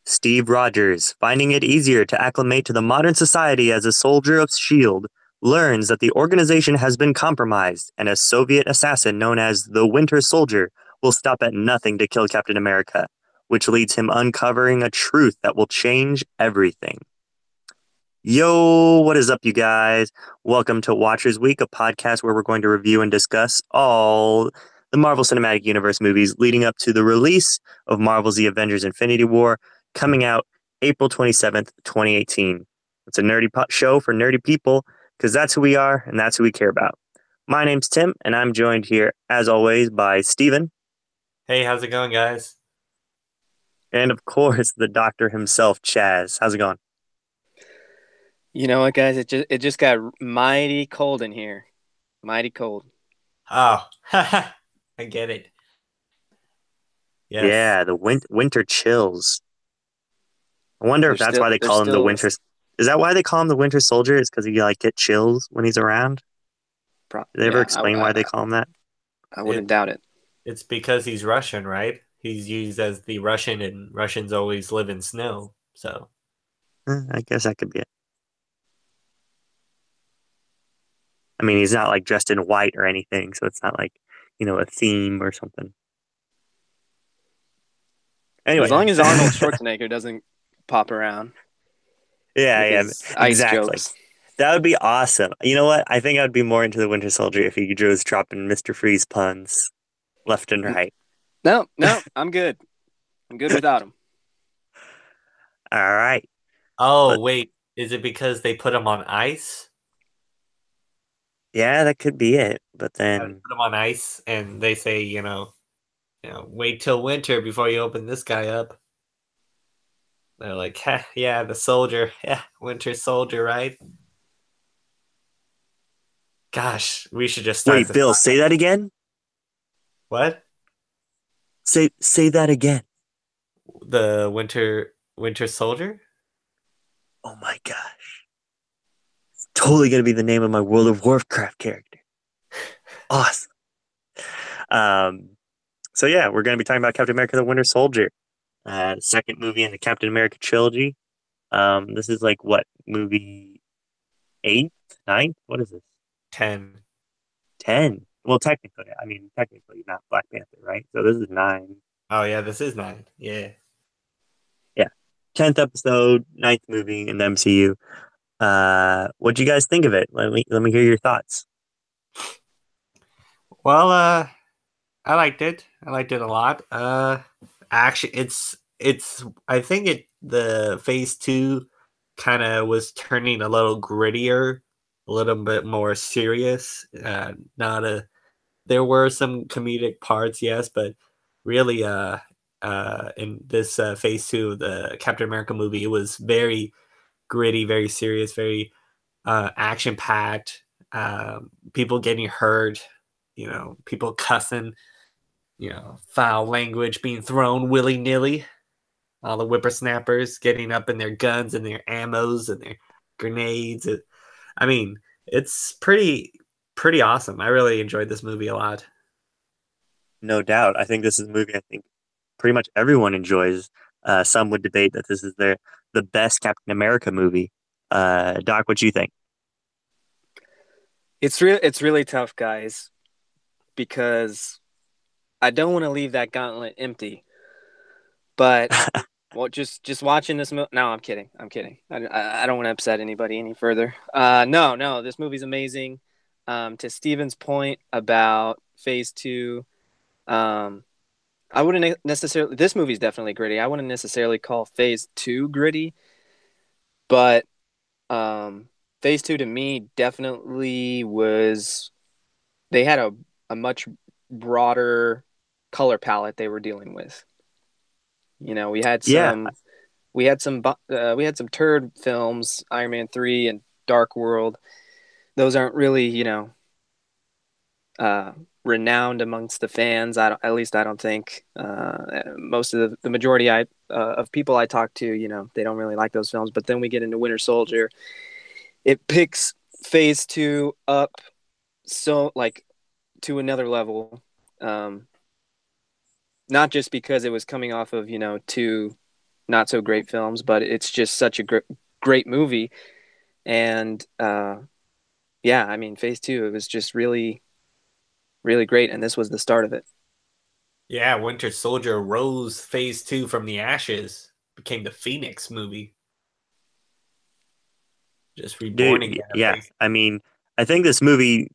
Steve Rogers, finding it easier to acclimate to the modern society as a soldier of S.H.I.E.L.D., learns that the organization has been compromised, and a Soviet assassin known as the Winter Soldier will stop at nothing to kill Captain America, which leads him uncovering a truth that will change everything. Yo, what is up, you guys? Welcome to Watchers Week, a podcast where we're going to review and discuss all the Marvel Cinematic Universe movies leading up to the release of Marvel's The Avengers Infinity War, coming out April 27th, 2018. It's a nerdy show for nerdy people, because that's who we are and that's who we care about. My name's Tim, and I'm joined here, as always, by Steven. Hey, how's it going, guys? And, of course, the doctor himself, Chaz. How's it going? You know what, guys? It just got mighty cold in here. Mighty cold. Oh, I get it. Yes. Yeah, the winter chills. I wonder if that's why they call him the Winter. Is that why they call him the Winter Soldier? Is because he get chills when he's around? Did they ever explain why they call him that? I wouldn't doubt it. It's because he's Russian, right? He's used as the Russian, and Russians always live in snow. So I guess that could be it. I mean, he's not like dressed in white or anything, so it's not like, a theme or something. Anyway, as long as Arnold Schwarzenegger doesn't pop around. Yeah, exactly. Jokes. That would be awesome. You know what? I think I would be more into the Winter Soldier if he was dropping Mr. Freeze puns left and right. No, I'm good. I'm good without him. All right. Oh, wait. Is it because they put him on ice? Yeah, that could be it. But then put them on ice, and they say, wait till winter before you open this guy up. They're like, yeah, the soldier, Winter Soldier, right? Gosh, we should just start. Wait, Bill, say that again. What? Say that again. The Winter Soldier. Oh my gosh. Totally gonna be the name of my World of Warcraft character. Awesome. So yeah, we're gonna be talking about Captain America: The Winter Soldier, second movie in the Captain America trilogy. This is like what, movie 8, 9? What is this? 10. 10. Well, technically not Black Panther, right? So this is 9. Oh yeah, this is 9. Yeah. 10th episode, 9th movie in the MCU. What'd you guys think of it? Let me hear your thoughts. Well, I liked it. I liked it a lot. Actually, I think the phase 2 kind of was turning a little grittier, a little bit more serious. There were some comedic parts, yes, but really, in this phase 2 of the Captain America movie, it was very gritty, very serious, very action packed. People getting hurt, people cussing, foul language being thrown willy nilly. All the whippersnappers getting up in their guns and their ammos and their grenades. I mean, it's pretty awesome. I really enjoyed this movie a lot. No doubt. I think this is a movie I think pretty much everyone enjoys. Some would debate that this is the best Captain America movie. Doc, what do you think? It's really tough, guys, because I don't want to leave that gauntlet empty. But well, just watching this movie. No, I'm kidding. I don't want to upset anybody any further. No, this movie's amazing. To Steven's point about phase 2, I wouldn't necessarily. This movie's definitely gritty. I wouldn't necessarily call phase 2 gritty, but phase 2 to me definitely was. They had a much broader color palette they were dealing with. We had some turd films, Iron Man 3 and Dark World. Those aren't really, renowned amongst the fans. At least I don't think. Most of the majority of people I talk to, they don't really like those films. But then we get into Winter Soldier. It picks Phase 2 up so like to another level. Not just because it was coming off of, two not so great films, but it's just such a great movie. And yeah, I mean, Phase 2, it was just really, really great. And this was the start of it. Yeah, Winter Soldier rose Phase 2 from the ashes, became the Phoenix movie. Just reborn Dude, again of yeah. Phase. I mean, I think this movie,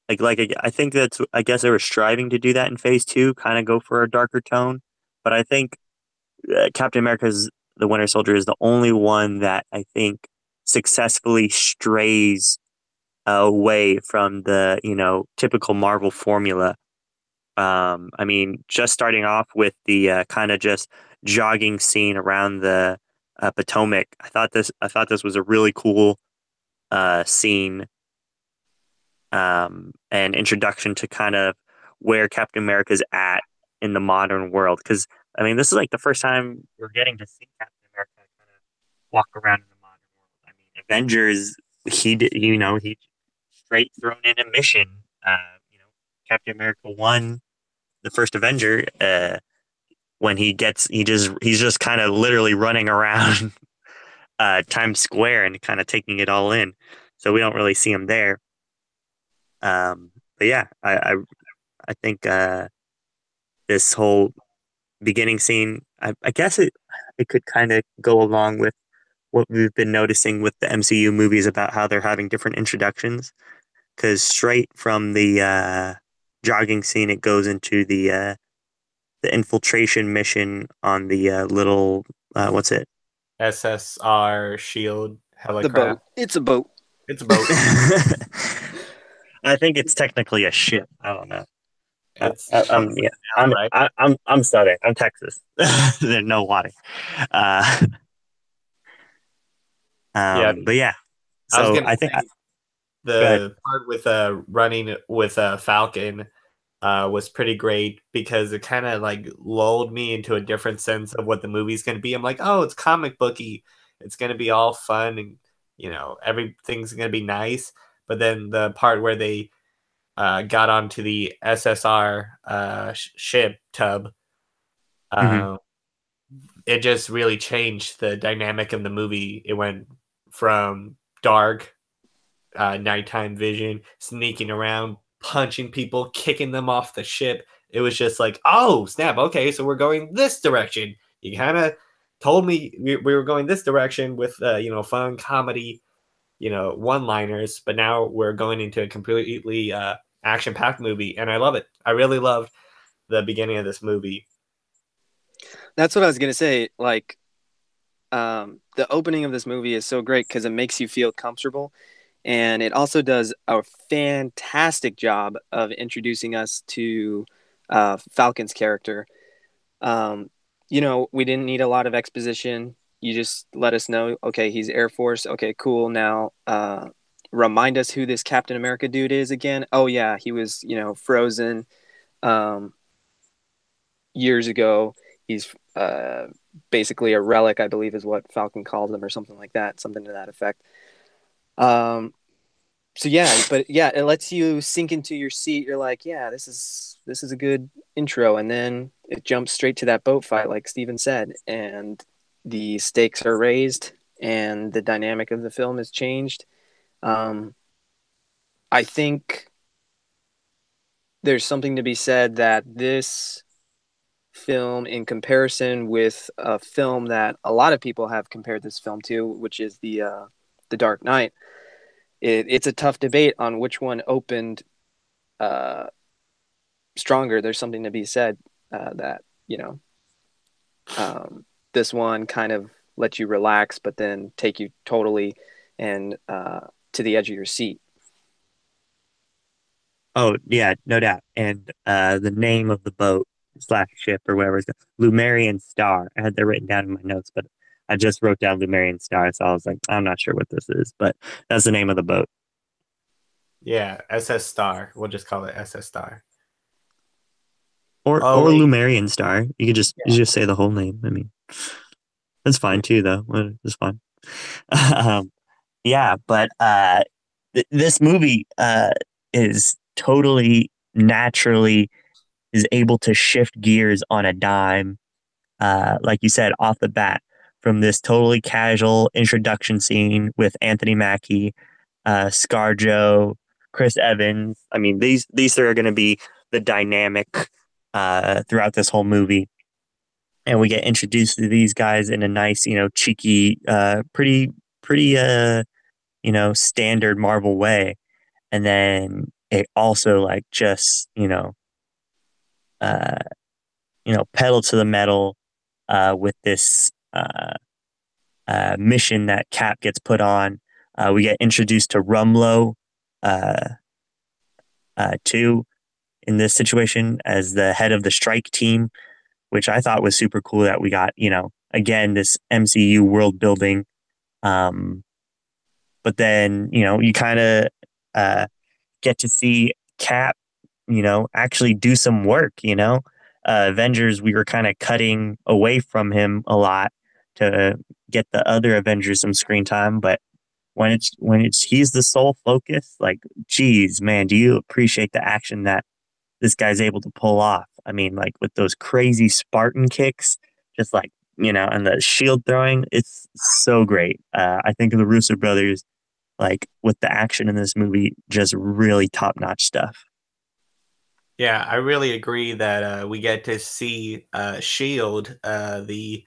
I think that's, I guess they were striving to do that in Phase 2, kind of go for a darker tone. But I think Captain America's The Winter Soldier is the only one that I think successfully strays away from the, typical Marvel formula. I mean, just starting off with the kind of just jogging scene around the Potomac. I thought this was a really cool scene, and introduction to kind of where Captain America's at in the modern world. Because I mean, this is like the first time we're getting to see Captain America kind of walk around in the modern world. I mean, Avengers, he did, he straight thrown in a mission. Captain America 1, the first Avenger, when he's just kind of literally running around Times Square and kind of taking it all in. So we don't really see him there. But yeah, I think this whole beginning scene, I guess it could kind of go along with what we've been noticing with the MCU movies about how they're having different introductions. Because straight from the jogging scene, it goes into the infiltration mission on the little what's it? SSR Shield The boat. helicraft. It's a boat. It's a boat. I think it's technically a ship. I don't know. It's Yeah. now, right? I'm Southern. I'm Texas. There's no water. Uh, Yeah, but yeah. I was So gonna I think. say Go ahead. the part with running with Falcon was pretty great because it kind of like lulled me into a different sense of what the movie's going to be. I'm like, oh, it's comic booky. It's going to be all fun and everything's going to be nice. But then the part where they got onto the SSR ship tub, Hmm. uh, it just really changed the dynamic of the movie. It went from dark nighttime vision, sneaking around, punching people, kicking them off the ship. It was just like, oh, snap. Okay, so we're going this direction. You kind of told me we were going this direction with, fun comedy, one-liners, but now we're going into a completely action-packed movie, and I love it. I really loved the beginning of this movie. That's what I was going to say. Like, the opening of this movie is so great because it makes you feel comfortable. And it also does a fantastic job of introducing us to Falcon's character. We didn't need a lot of exposition. You just let us know, okay, he's Air Force. Okay, cool. Now, remind us who this Captain America dude is again. Oh, yeah, he was, frozen years ago. He's basically a relic, I believe is what Falcon calls him, or something like that, something to that effect. So yeah, but yeah, it lets you sink into your seat. You're like, yeah, this is a good intro, and then it jumps straight to that boat fight, like Steven said, and the stakes are raised, and the dynamic of the film is changed. I think there's something to be said that this film, in comparison with a film that a lot of people have compared this film to, which is the Dark Knight. It's a tough debate on which one opened stronger. There's something to be said that this one kind of lets you relax, but then take you totally and to the edge of your seat. Oh yeah, no doubt. And the name of the boat slash ship or whatever is Lumerian Star. I had that written down in my notes, but I just wrote down Lumerian Star, so I was like, I'm not sure what this is, but that's the name of the boat. Yeah, SS Star. We'll just call it SS Star. Or Oh, or wait. Lumerian Star. You just say the whole name. I mean, that's fine too, though. It's fine. um, yeah, but this movie is totally naturally is able to shift gears on a dime, like you said, off the bat, from this totally casual introduction scene with Anthony Mackie, ScarJo, Chris Evans. I mean, these three are going to be the dynamic throughout this whole movie, and we get introduced to these guys in a nice, cheeky, pretty, standard Marvel way, and then it also like just uh, pedal to the metal with this mission that Cap gets put on. We get introduced to Rumlow uh, too in this situation as the head of the strike team, which I thought was super cool that we got, again, this MCU world building. Um, but then, you kind of uh, get to see Cap, actually do some work, Avengers, we were kind of cutting away from him a lot to get the other Avengers some screen time, but when it's he's the sole focus, like, geez, man, do you appreciate the action that this guy's able to pull off? I mean, like with those crazy Spartan kicks, just like, and the shield throwing, it's so great. I think of the Russo brothers, like with the action in this movie, just really top notch stuff. Yeah, I really agree that we get to see Shield, the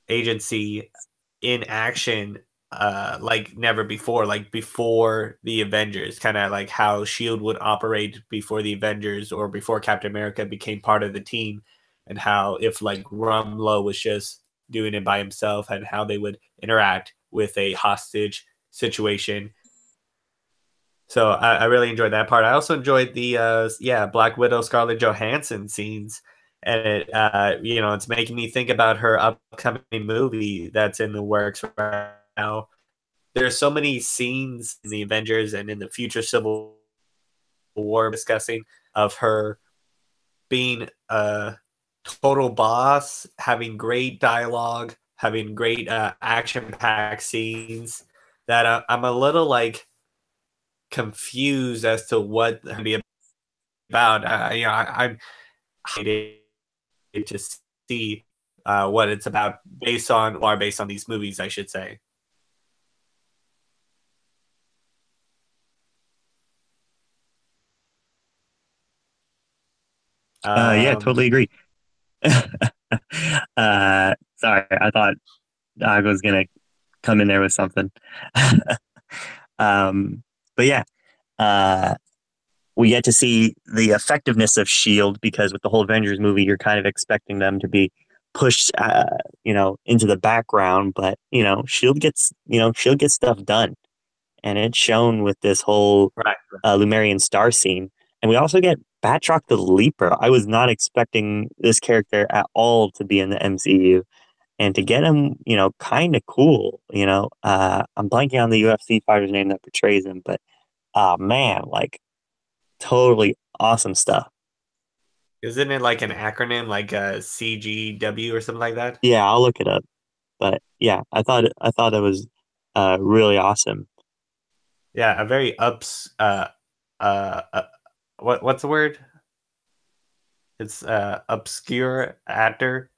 agency, in action like never before, like before the Avengers, kind of like how Shield would operate before the Avengers or before Captain America became part of the team, and how if like Rumlow was just doing it by himself, and how they would interact with a hostage situation. So I really enjoyed that part. I also enjoyed the Black Widow Scarlett Johansson scenes, and it's making me think about her upcoming movie that's in the works right now. There's so many scenes in the Avengers and in the future Civil War discussing of her being a total boss, having great dialogue, having great action-packed scenes. That I'm a little like confused as to what it'd be about. I'm excited to see what it's about based on these movies, I should say. Yeah, totally agree. Sorry, I thought Dog was gonna come in there with something. um, but yeah, uh, we get to see the effectiveness of Shield because with the whole Avengers movie, you're kind of expecting them to be pushed, into the background. But Shield gets stuff done, and it's shown with this whole Right. Lumerian star scene. And we also get Batroc the Leaper. I was not expecting this character at all to be in the MCU, and to get him, kind of cool. I'm blanking on the UFC fighter's name that portrays him, but man, like totally awesome stuff. Isn't it like an acronym, like CGW or something like that? Yeah, I'll look it up. But yeah, I thought it was really awesome. Yeah, a very uh, uh what's the word? It's obscure actor,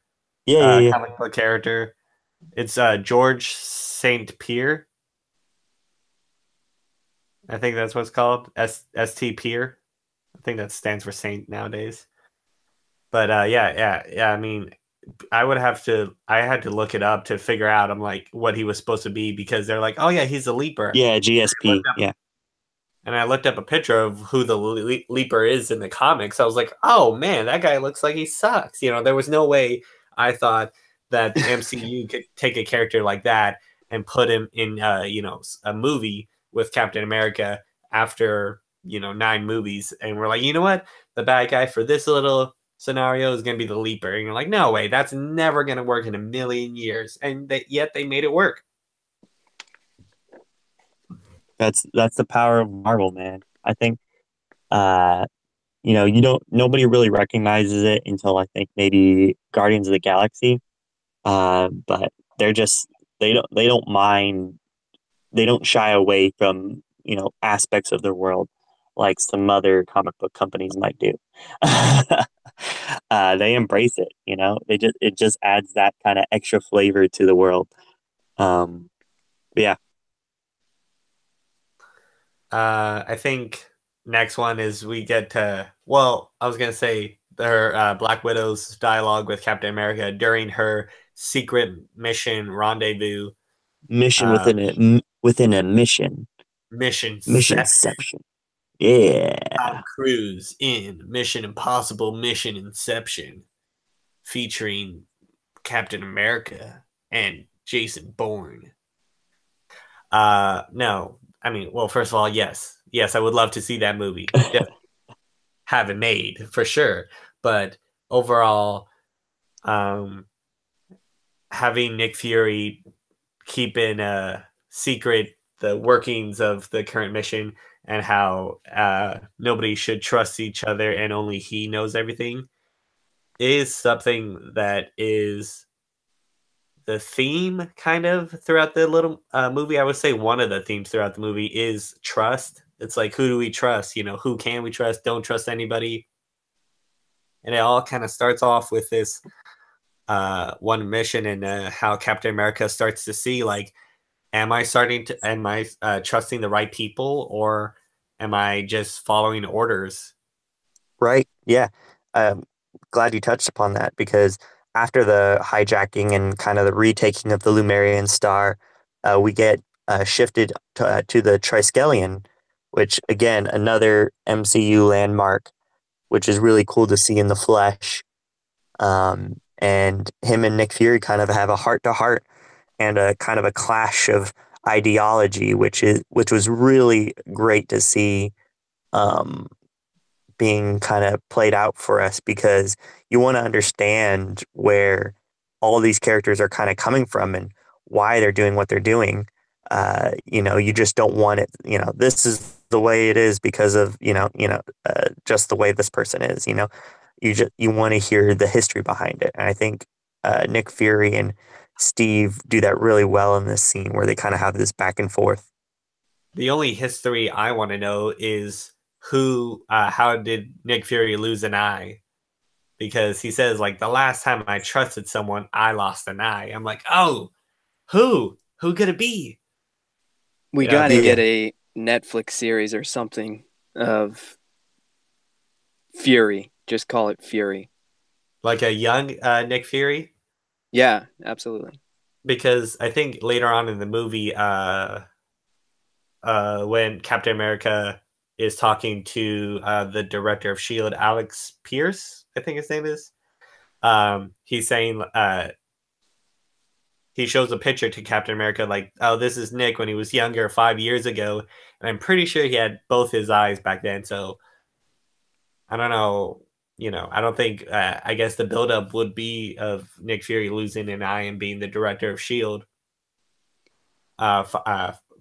Yeah, yeah, yeah. comic book character. It's George Saint Pierre. I think that's what it's called. ST Pierre. I think that stands for Saint nowadays. But yeah. I mean, I had to look it up to figure out. I'm like, what he was supposed to be, because they're like, oh yeah, he's a leaper. Yeah, GSP. Yeah. And I looked up a picture of who the leaper is in the comics. I was like, oh man, that guy looks like he sucks. There was no way I thought that the MCU could take a character like that and put him in, a movie with Captain America after, 9 movies. And we're like, you know what? The bad guy for this little scenario is going to be the leaper. And you're like, no way, that's never going to work in a million years. And yet they made it work. That's the power of Marvel, man. I think nobody really recognizes it until I think maybe Guardians of the Galaxy. But they don't mind they don't shy away from aspects of their world like some other comic book companies might do. They embrace it. It just adds that kind of extra flavor to the world. Yeah. I think next one is we get to, well, I was gonna say her Black Widow's dialogue with Captain America during her secret mission rendezvous. Mission Uh, within a mission. mission set. Missionception. Yeah. Tom Cruise in Mission Impossible Mission Inception, featuring Captain America and Jason Bourne. No, I mean, well, first of all, yes, I would love to see that movie. Have it made for sure, but overall, um, having Nick Fury keep in a secret the workings of the current mission and how nobody should trust each other and only he knows everything is something that is the theme kind of throughout the little movie. I would say one of the themes throughout the movie is trust. It's like, who do we trust? Who can we trust? Don't trust anybody. And it all kind of starts off with this one mission and how Captain America starts to see, like, am I trusting the right people, or am I just following orders? Right. Yeah. Glad you touched upon that because after the hijacking and kind of the retaking of the Lumerian star, we get shifted to the Triskelion, which again another MCU landmark, which is really cool to see in the flesh. And him and Nick Fury kind of have a heart to heart and a kind of a clash of ideology, which was really great to see. Um, Being kind of played out for us because you want to understand where all these characters are kind of coming from and why they're doing what they're doing. You just don't want it. This is the way it is because of just the way this person is. You want to hear the history behind it, and I think Nick Fury and Steve do that really well in this scene where they kind of have this back and forth. The only history I want to know is how did Nick Fury lose an eye? Because he says, like, the last time I trusted someone, I lost an eye. I'm like, oh, who could it be? We got to get a Netflix series or something of Fury. Just call it Fury. Like a young Nick Fury? Yeah, absolutely. Because I think later on in the movie, when Captain America is talking to the director of S.H.I.E.L.D., Alex Pierce, I think his name is, he's saying, he shows a picture to Captain America like, oh, this is Nick when he was younger 5 years ago. And I'm pretty sure he had both his eyes back then. So I don't know. I don't think, I guess the buildup would be of Nick Fury losing an eye and being the director of S.H.I.E.L.D.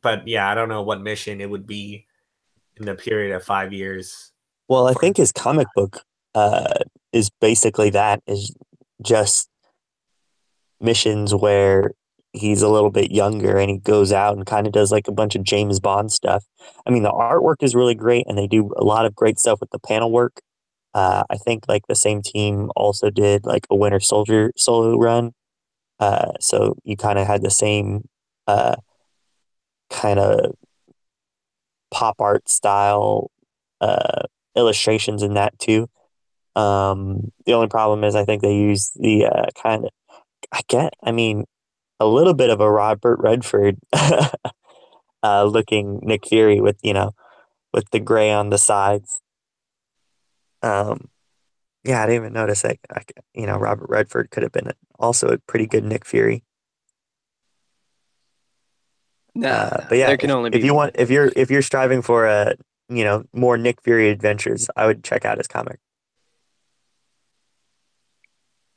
But yeah, I don't know what mission it would be in the period of 5 years. Well, I think his comic book is basically that, is just missions where he's a little bit younger and he goes out and kind of does like a bunch of James Bond stuff. I mean, the artwork is really great and they do a lot of great stuff with the panel work. I think like the same team also did like a Winter Soldier solo run. So you kind of had the same kind of pop art style illustrations in that too. The only problem is I think they use the I mean, a little bit of a Robert Redford looking Nick Fury with, with the gray on the sides. Yeah, I didn't even notice that. Robert Redford could have been also a pretty good Nick Fury. But yeah, there can only be if you one. want, if you're striving for a, more Nick Fury adventures, I would check out his comic.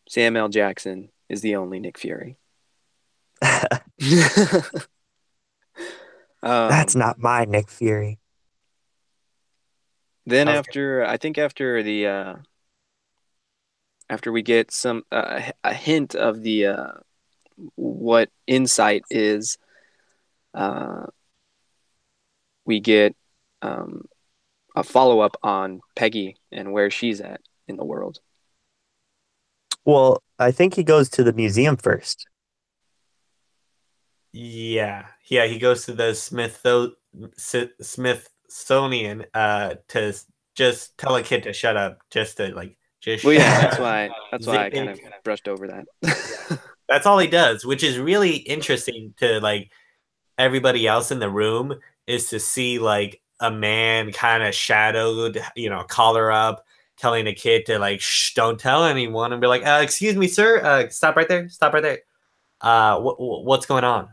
Samuel L. Jackson is the only Nick Fury. That's not my Nick Fury. Then after we get some a hint of the what Insight is, we get a follow-up on Peggy and where she's at in the world. Well, I think he goes to the museum first. Yeah, he goes to the Smithsonian to just tell a kid to shut up, just to like just Well, yeah, shut that's up. why I kind of brushed over that. That's all he does, which is really interesting to like everybody else in the room is to see like a man kind of shadowed, collar up, telling a kid to like, shh, don't tell anyone, and be like, excuse me, sir, stop right there, stop right there. What's going on?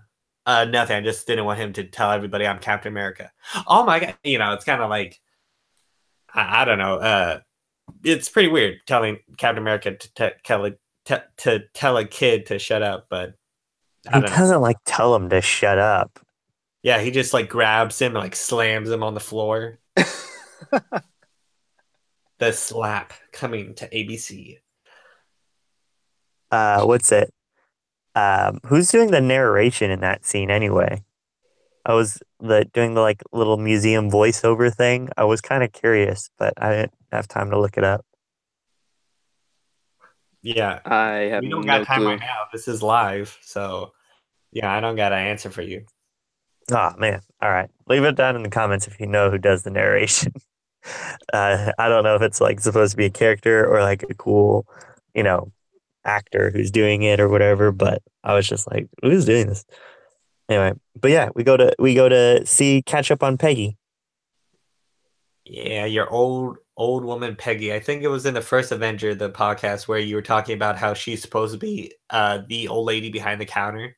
Nothing. I just didn't want him to tell everybody I'm Captain America. Oh my god, it's kind of like I don't know. It's pretty weird telling Captain America to tell a kid to shut up, but I He don't know. doesn't like tell him to shut up. Yeah, he just like grabs him and like slams him on the floor. The slap coming to ABC. What's it? Who's doing the narration in that scene anyway? I was doing the like little museum voiceover thing. I was kind of curious, but I didn't have time to look it up. Yeah, I have we don't no got time clue. right now. This is live, so yeah, I don't got an answer for you. Oh man. All right. Leave it down in the comments if you know who does the narration. I don't know if it's like supposed to be a character or like a cool, you know, actor who's doing it or whatever, but I was just like, who's doing this? Anyway, but yeah, we go to see catch up on Peggy. Yeah, your old woman Peggy. I think it was in the first Avenger, the podcast where you were talking about how she's supposed to be the old lady behind the counter.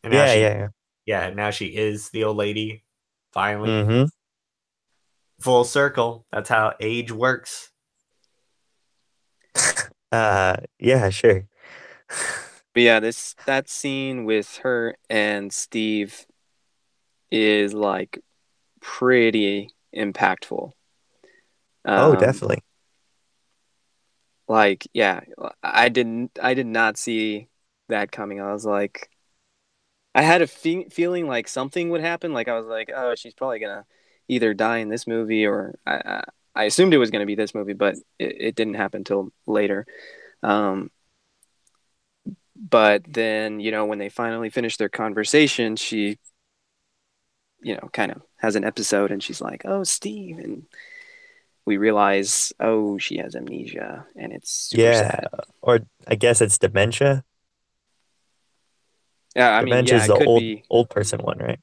And now Yeah, yeah, now she is the old lady. Finally. yeah. Mm-hmm. Full circle. That's how age works. Yeah, sure. But yeah, that scene with her and Steve is like pretty impactful. Oh, Um, definitely. like yeah, I did not see that coming. I was like, I had a feeling like something would happen. Like I was like, oh, she's probably gonna either die in this movie or I assumed it was gonna be this movie, but it didn't happen until later. Um, but then when they finally finish their conversation, she kind of has an episode and she's like, oh, Steve, and we realize, oh, she has amnesia and it's super Yeah, sad. or I guess it's dementia. Yeah, I mean, Dementia yeah, is the old person one, right?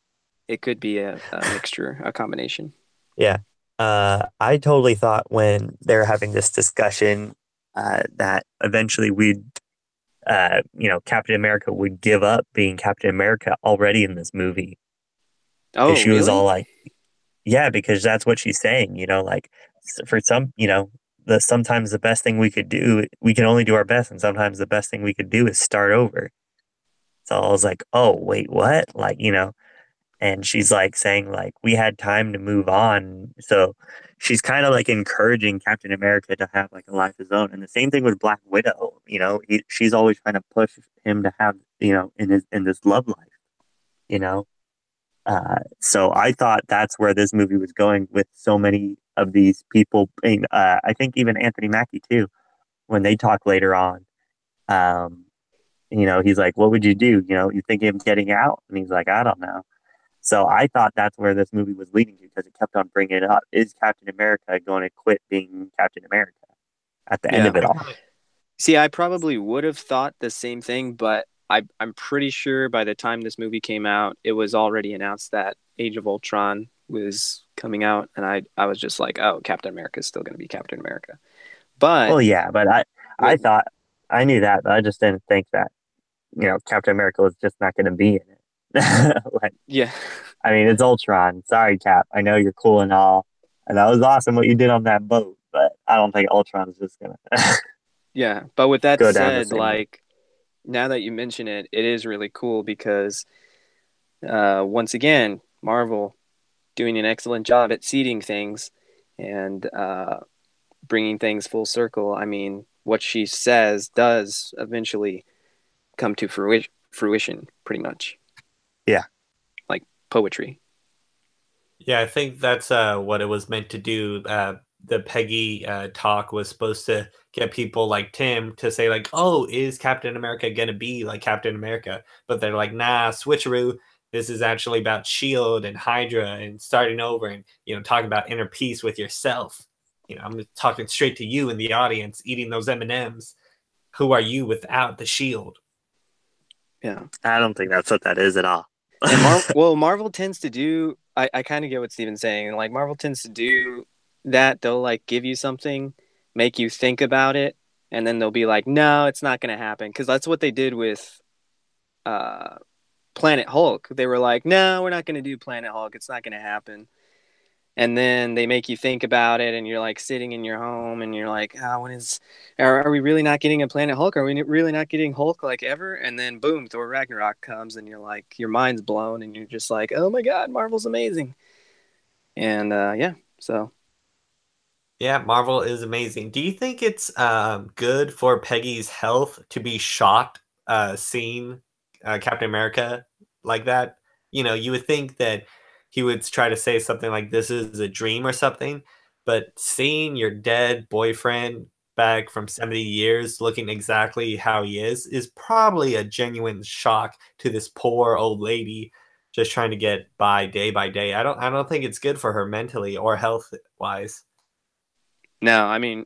it could be a mixture, a combination. Yeah. I totally thought when they're having this discussion that eventually Captain America would give up being Captain America already in this movie. Because Oh, she was all really? like, yeah, because that's what she's saying, like for some, sometimes the best thing we could do, we can only do our best. And sometimes the best thing we could do is start over. So I was like, oh, wait, what? Like, and she's like saying like we had time to move on, so she's kind of like encouraging Captain America to have like a life of his own. And the same thing with Black Widow, she's always trying to push him to have in this love life, you know so I thought that's where this movie was going with so many of these people. And I think even Anthony Mackie too, when they talk later on, um he's like, what would you do, you thinking of getting out? And he's like, I don't know. So I thought that's where this movie was leading to, because it kept on bringing it up. Is Captain America going to quit being Captain America at the end Yeah. of it all? See, I probably would have thought the same thing, but I'm pretty sure by the time this movie came out, it was already announced that Age of Ultron was coming out, and I was just like, oh, Captain America is still going to be Captain America. But Well, yeah, but I with thought I knew that, but I just didn't think that Captain America was just not going to be in it. Like, yeah, I mean, it's Ultron. Sorry, Cap. I know you're cool and all, and that was awesome what you did on that boat, but I don't think Ultron is just gonna yeah. But with that go down the said, same way. like now that you mention it, it is really cool because once again, Marvel doing an excellent job at seeding things and bringing things full circle. I mean, what she says does eventually come to fruition pretty much, Yeah. like poetry. Yeah, I think that's what it was meant to do. The Peggy talk was supposed to get people like Tim to say like, "Oh, is Captain America gonna be like Captain America?" But they're like, "Nah, switcheroo. This is actually about Shield and Hydra and starting over, and talking about inner peace with yourself. I'm talking straight to you in the audience, eating those M&Ms. Who are you without the Shield?" Yeah. I don't think that's what that is at all. And Marvel tends to do. I kind of get what Steven's saying. Like Marvel tends to do that. They'll like give you something, make you think about it, and then they'll be like, "No, it's not going to happen." Because that's what they did with uh, Planet Hulk. They were like, "No, we're not going to do Planet Hulk. It's not going to happen." And then they make you think about it, and you're like sitting in your home, and you're like, "Oh, are we really not getting a Planet Hulk? Are we really not getting Hulk like ever?" And then boom, Thor Ragnarok comes, and you're like, your mind's blown, and you're just like, "Oh my God, Marvel's amazing!" And yeah, so Yeah, Marvel is amazing. Do you think it's good for Peggy's health to be shocked seeing Captain America like that? You would think that he would try to say something like this is a dream or something, but seeing your dead boyfriend back from 70 years looking exactly how he is probably a genuine shock to this poor old lady just trying to get by day. I don't think it's good for her mentally or health wise. no, I mean,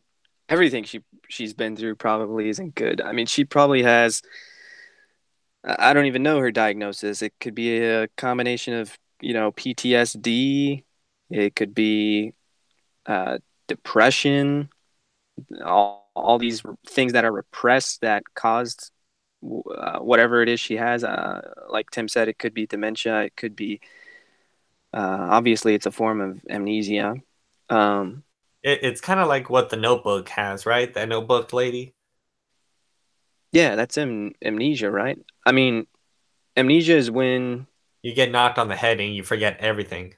everything she's been through probably isn't good. I mean, she probably has. I don't even know her diagnosis. It could be a combination of PTSD. It could be depression. All these things that are repressed that caused whatever it is she has. Like Tim said, it could be dementia. It could be obviously it's a form of amnesia. Um, It's kind of like what the Notebook has, right? That Notebook lady. yeah, that's amnesia, right? I mean, amnesia is when You get knocked on the head and you forget everything.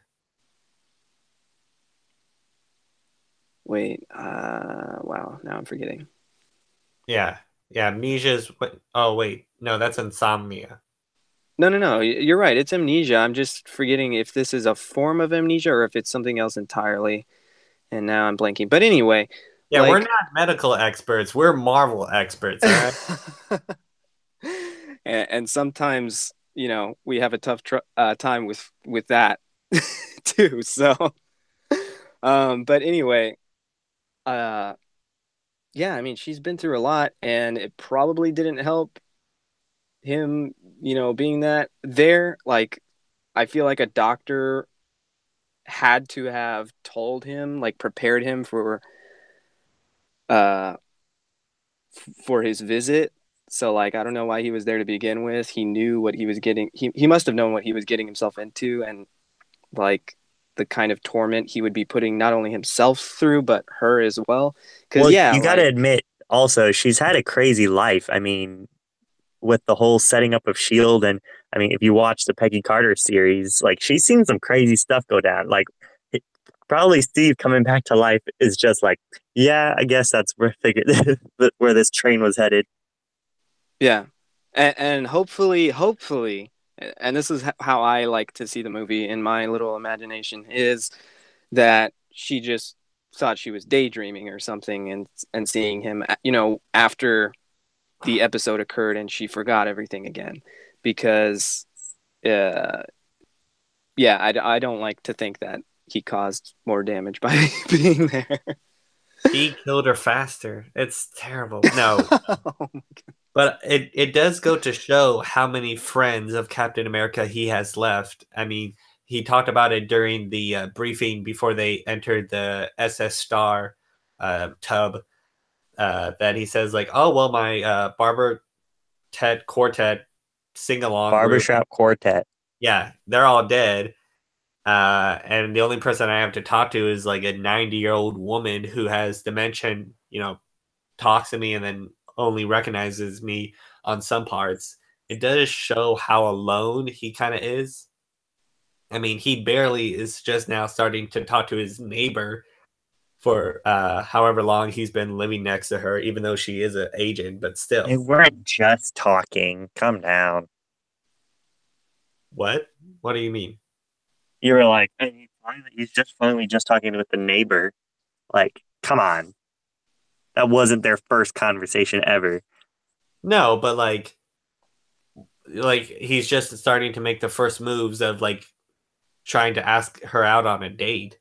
wait, wow, now I'm forgetting. Yeah, yeah. Amnesia's what? Oh wait, no, that's insomnia. No. You're right. It's amnesia. I'm just forgetting if this is a form of amnesia or if it's something else entirely. And now I'm blanking. But anyway, Yeah, we're like not medical experts. We're Marvel experts. All right. and sometimes we have a tough time with that too. So, but anyway, uh, yeah, I mean, she's been through a lot, and it probably didn't help him, being that there. Like, I feel like a doctor had to have told him, like, prepared him uh for his visit. So like I don't know why he was there to begin with. He knew what he was getting. He must have known what he was getting himself into, and like the kind of torment he would be putting not only himself through but her as well. Because Well, yeah, you got to like admit also, she's had a crazy life. I mean, with the whole setting up of Shield, and I mean, if you watch the Peggy Carter series, like she's seen some crazy stuff go down. Like it, probably Steve coming back to life is just like, yeah, I guess that's where where this train was headed. yeah, and hopefully, and this is how I like to see the movie in my little imagination is that she just thought she was daydreaming or something and seeing him after the episode occurred and she forgot everything again because uh yeah I don't like to think that he caused more damage by being there. He killed her faster. It's terrible. No, but it does go to show how many friends of Captain America he has left. I mean, he talked about it during the briefing before they entered the SS Star tub. That he says like, "Oh well, my barber Tet Quartet sing along group, Barbershop Quartet. yeah, they're all dead. And the only person I have to talk to is like a 90-year-old woman who has dementia, and, talks to me and then only recognizes me on some parts." It does show how alone he kind of is. I mean, he barely is just now starting to talk to his neighbor for however long he's been living next to her, even though she is an agent, but still. They weren't just talking. Calm down. What? What do you mean? You were like, I need He's just finally just talking with the neighbor. Like, come on. That wasn't their first conversation ever. No, but like he's just starting to make the first moves of like trying to ask her out on a date.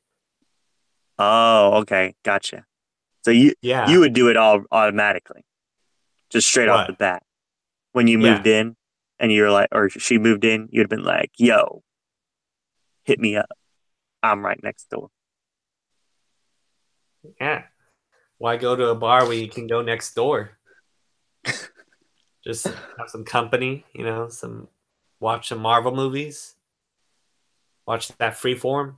Oh, okay. Gotcha. So you Yeah. would do it all automatically, just straight off the What? bat. When you Yeah. moved in and you were like, or she moved in, you'd have been like, yo, hit me up. I'm right next door. Yeah. Why go to a bar where you can go next door? Just have some company, watch some Marvel movies, watch that Freeform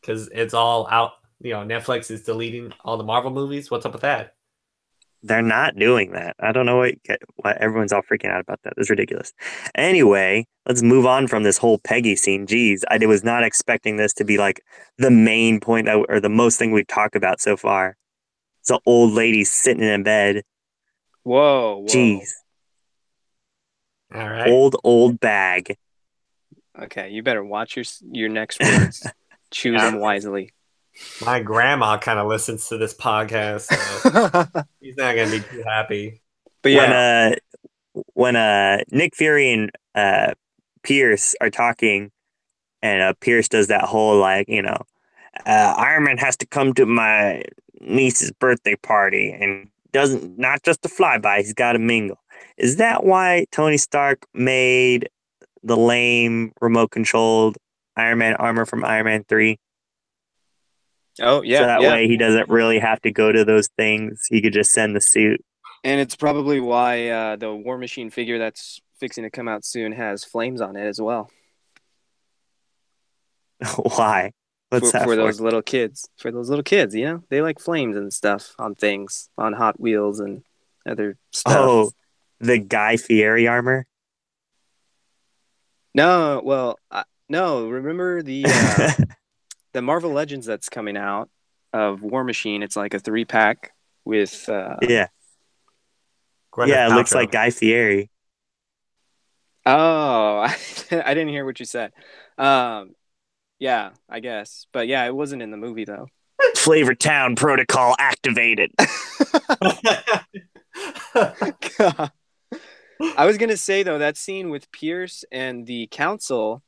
because it's all out. Netflix is deleting all the Marvel movies. What's up with that? They're not doing that. I don't know why everyone's all freaking out about that. It's ridiculous. Anyway, let's move on from this whole Peggy scene. Jeez, I was not expecting this to be like the main point or the most thing we've talked about so far. It's an old lady sitting in bed. Whoa. Jeez, All right. old bag. Okay, you better watch your next words. Choose Yeah, them wisely. my grandma kind of listens to this podcast, so But he's not gonna be too happy. yeah. When Nick Fury and Pierce are talking, and Pierce does that whole like Iron Man has to come to my niece's birthday party and doesn't not just a flyby, he's got to mingle. Is that why Tony Stark made the lame remote controlled Iron Man armor from Iron Man 3? Oh So yeah, that yeah. way he doesn't really have to go to those things. He could just send the suit. And it's probably why the War Machine figure that's fixing to come out soon has flames on it as well. Why? What's that For for? those little kids. For those little kids, they like flames and stuff on things, on Hot Wheels and other stuff. Oh, the Guy Fieri armor? No, well, no. Remember the Marvel Legends that's coming out of War Machine? It's like a 3-pack with. Yeah. Gwyneth Yeah, it looks like Paltrow. Guy Fieri. Oh, I didn't hear what you said. Yeah, I guess, but yeah, it wasn't in the movie though. Flavor Town protocol activated. God. I was gonna say though, that scene with Pierce and the council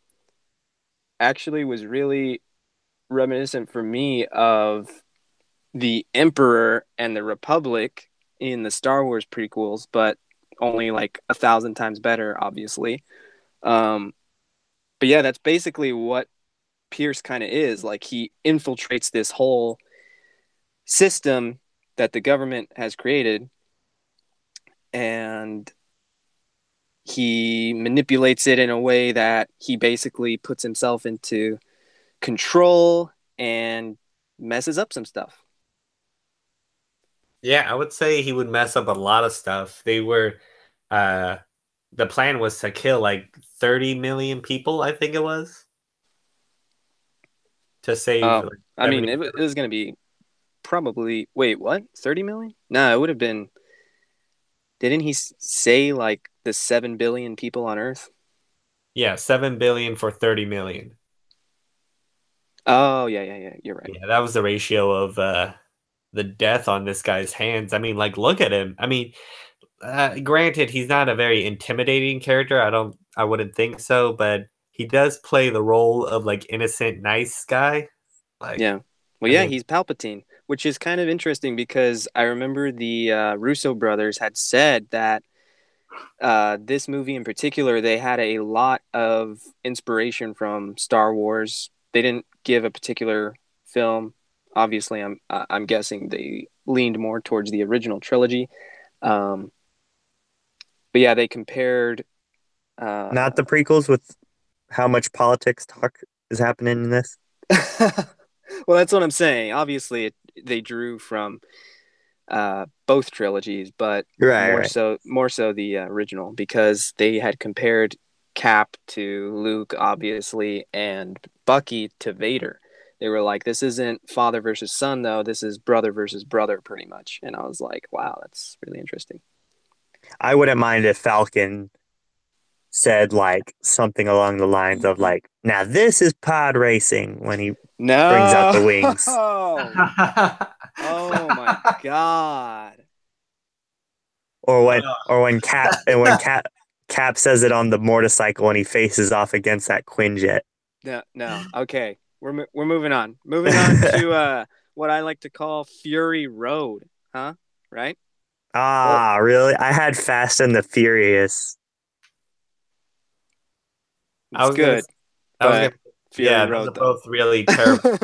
actually was really reminiscent for me of the Emperor and the Republic in the Star Wars prequels, but only like 1,000 times better, obviously. Um, but yeah, that's basically what Pierce kind of is. Like he infiltrates this whole system that the government has created, and he manipulates it in a way that he basically puts himself into control and messes up some stuff. Yeah, I would say he would mess up a lot of stuff. Uh, the plan was to kill like 30 million people, I think it was, to save like I mean, 70. it was going to be probably, wait, what? 30 million? No, it would have been, didn't he say like the 7 billion people on Earth? Yeah, 7 billion for 30 million. Oh, yeah. You're right. Yeah, that was the ratio of the death on this guy's hands. I mean, like, look at him. I mean, granted, he's not a very intimidating character. I wouldn't think so, but he does play the role of like innocent, nice guy. Like, Yeah. Well, I yeah, mean, he's Palpatine, which is kind of interesting because I remember the Russo brothers had said that this movie in particular, they had a lot of inspiration from Star Wars. They didn't give a particular film. Obviously, I'm guessing they leaned more towards the original trilogy. Um, but yeah, they compared. Not the prequels with how much politics talk is happening in this. Well, that's what I'm saying. Obviously, they drew from both trilogies, but Right. more so the original because they had compared Cap to Luke, obviously, and Bucky to Vader. They were like, "This isn't father versus son, though. This is brother versus brother, pretty much." And I was like, "Wow, that's really interesting." I wouldn't mind if Falcon said like something along the lines of like, "Now this is pod racing," when he brings out No. the wings. Oh my god. Or when Cap says it on the motorcycle and he faces off against that Quinjet. No, no. Okay. We're moving on. Moving on to what I like to call Fury Road, huh? Right? Well, Ah, really? I had Fast and the Furious. I it's was gonna, good, I was gonna, but Fury yeah, those are Road though. both really terrible.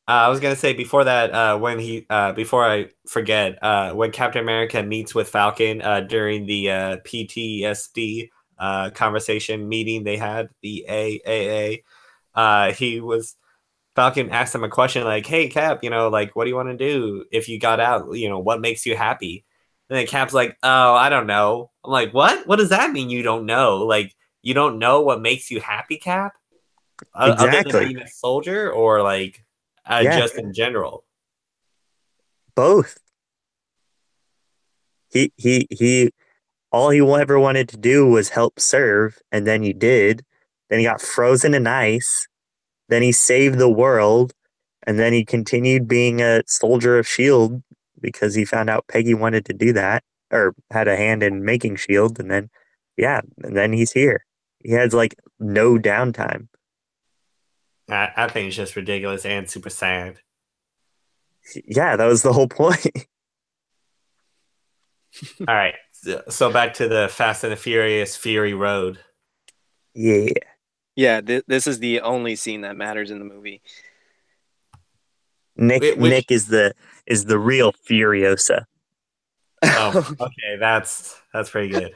I was gonna say before that, before I forget, when Captain America meets with Falcon during the PTSD conversation meeting they had, the AAA, he was Falcon asked him a question like, "Hey Cap, like, what do you want to do if you got out? What makes you happy?" And then Cap's like, "Oh, I don't know." I'm like, "What? What does that mean? You don't know? Like, you don't know what makes you happy, Cap? Other than Exactly. being a soldier, or like Yeah, just in general?" both. He all he ever wanted to do was help serve, and then he did. Then he got frozen in ice. Then he saved the world, and then he continued being a soldier of Shield because he found out Peggy wanted to do that or had a hand in making Shield, and then yeah, and then he's here. He has like no downtime. I think it's just ridiculous and super sad. Yeah, that was the whole point. All right, so back to the Fast and the Furious Fury Road. Yeah. Yeah, this is the only scene that matters in the movie. Nick Which Nick is the real Furiosa. Oh, okay, that's pretty good.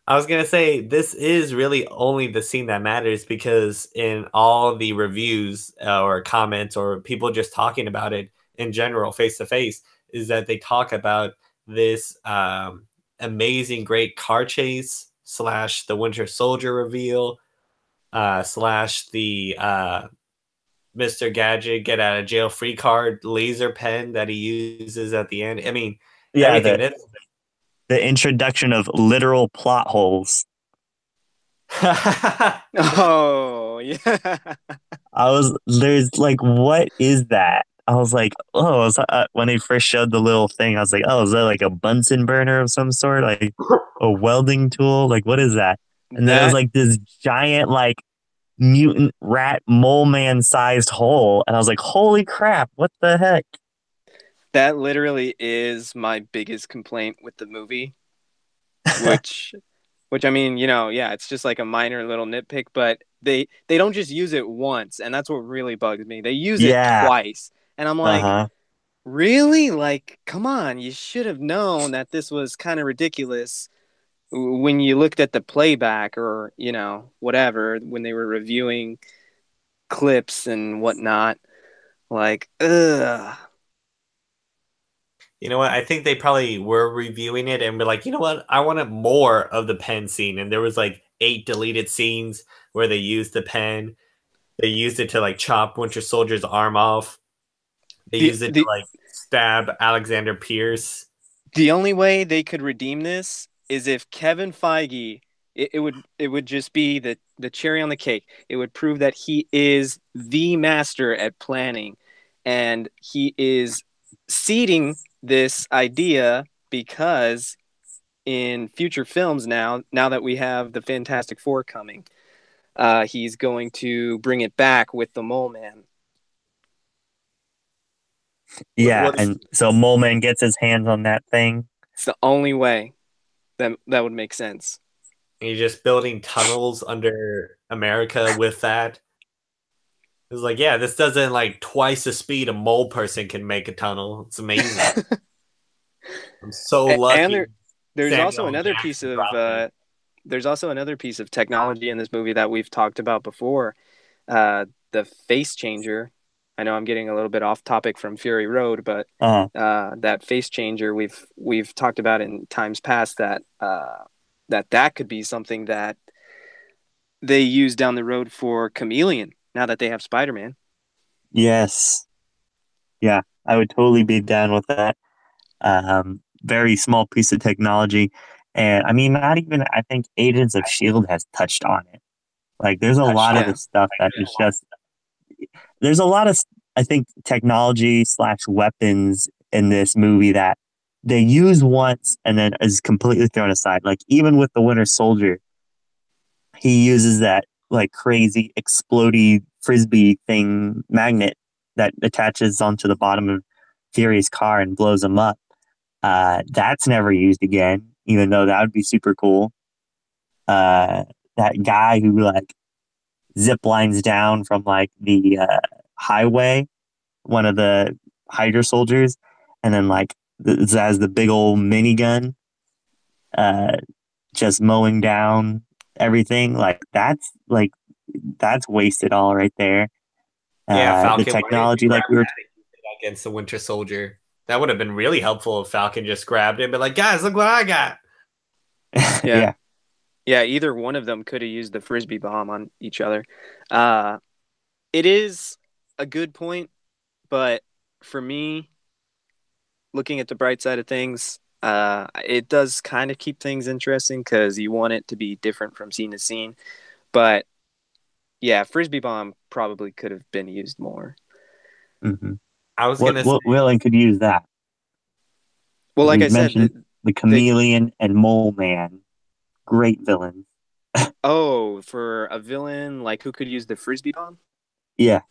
I was gonna say this is really only the scene that matters because in all the reviews or comments or people just talking about it in general, face to face, is that they talk about this amazing, great car chase slash the Winter Soldier reveal slash the Mr. Gadget get out of jail free card laser pen that he uses at the end. I mean, Yeah, everything that the introduction of literal plot holes. Oh, yeah. There's like, what is that? I was like, oh, when they first showed the little thing, I was like, oh, is that like a Bunsen burner of some sort? Like a welding tool? Like, what is that? And then it was That like this giant, like, mutant rat mole man sized hole. And I was like, holy crap, what the heck? that literally is my biggest complaint with the movie, which I mean, yeah, it's just like a minor little nitpick, but they don't just use it once, and that's what really bugs me. They use it Yeah. twice. And I'm like, Uh-huh. really? Like, come on, you should have known that this was kind of ridiculous when you looked at the playback or, whatever, when they were reviewing clips and whatnot. Like, ugh. You know what? I think they probably were reviewing it and were like, you know what? I wanted more of the pen scene. And there was like 8 deleted scenes where they used the pen. They used it to like chop Winter Soldier's arm off. They The used it to the like stab Alexander Pierce. the only way they could redeem this is if Kevin Feige, it would just be the cherry on the cake. It would prove that he is the master at planning, and he is seeding this idea because in future films now that we have the Fantastic Four coming, he's going to bring it back with the Mole Man. Yeah. What is And so Mole Man gets his hands on that thing. It's the only way that would make sense. You're just building tunnels under America with that? It's like, yeah, this doesn't like twice the speed a mole person can make a tunnel. It's amazing. I'm so And lucky there's also Samuel L. another piece Jackson of brought me. technology in this movie that we've talked about before. The face changer. I know I'm getting a little bit off topic from Fury Road, but Uh-huh. that face changer we've talked about in times past that that could be something that they use down the road for Chameleon now that they have Spider-Man. Yes. Yeah. I would totally be down with that. Very small piece of technology. And I mean, not even, I think Agents of S.H.I.E.L.D. has touched on it. Like, there's a lot of Yeah. the stuff that is just, there's a lot of, I think, technology slash weapons in this movie that they use once and then is completely thrown aside. Like, even with the Winter Soldier, he uses that like crazy explodey frisbee thing magnet that attaches onto the bottom of Fury's car and blows him up. That's never used again, even though that would be super cool. That guy who like zip lines down from like the highway, one of the Hydra soldiers, and then like has the big old minigun, uh, just mowing down everything. That's wasted all right there. Yeah, The Falcon. Why didn't you technology, grab like we were, that and use it against the Winter Soldier? That would have been really helpful if Falcon just grabbed it and be like, guys, look what I got. Yeah. yeah, Yeah, either one of them could have used the frisbee bomb on each other. It is a good point, but for me, looking at the bright side of things, it does kind of keep things interesting because you want it to be different from scene to scene. But yeah, frisbee bomb probably could have been used more. hmm I was gonna say, what villain could use that? Well, like We I said, mentioned the the Chameleon and Mole Man, great villains. oh, for a villain, like who could use the frisbee bomb? Yeah,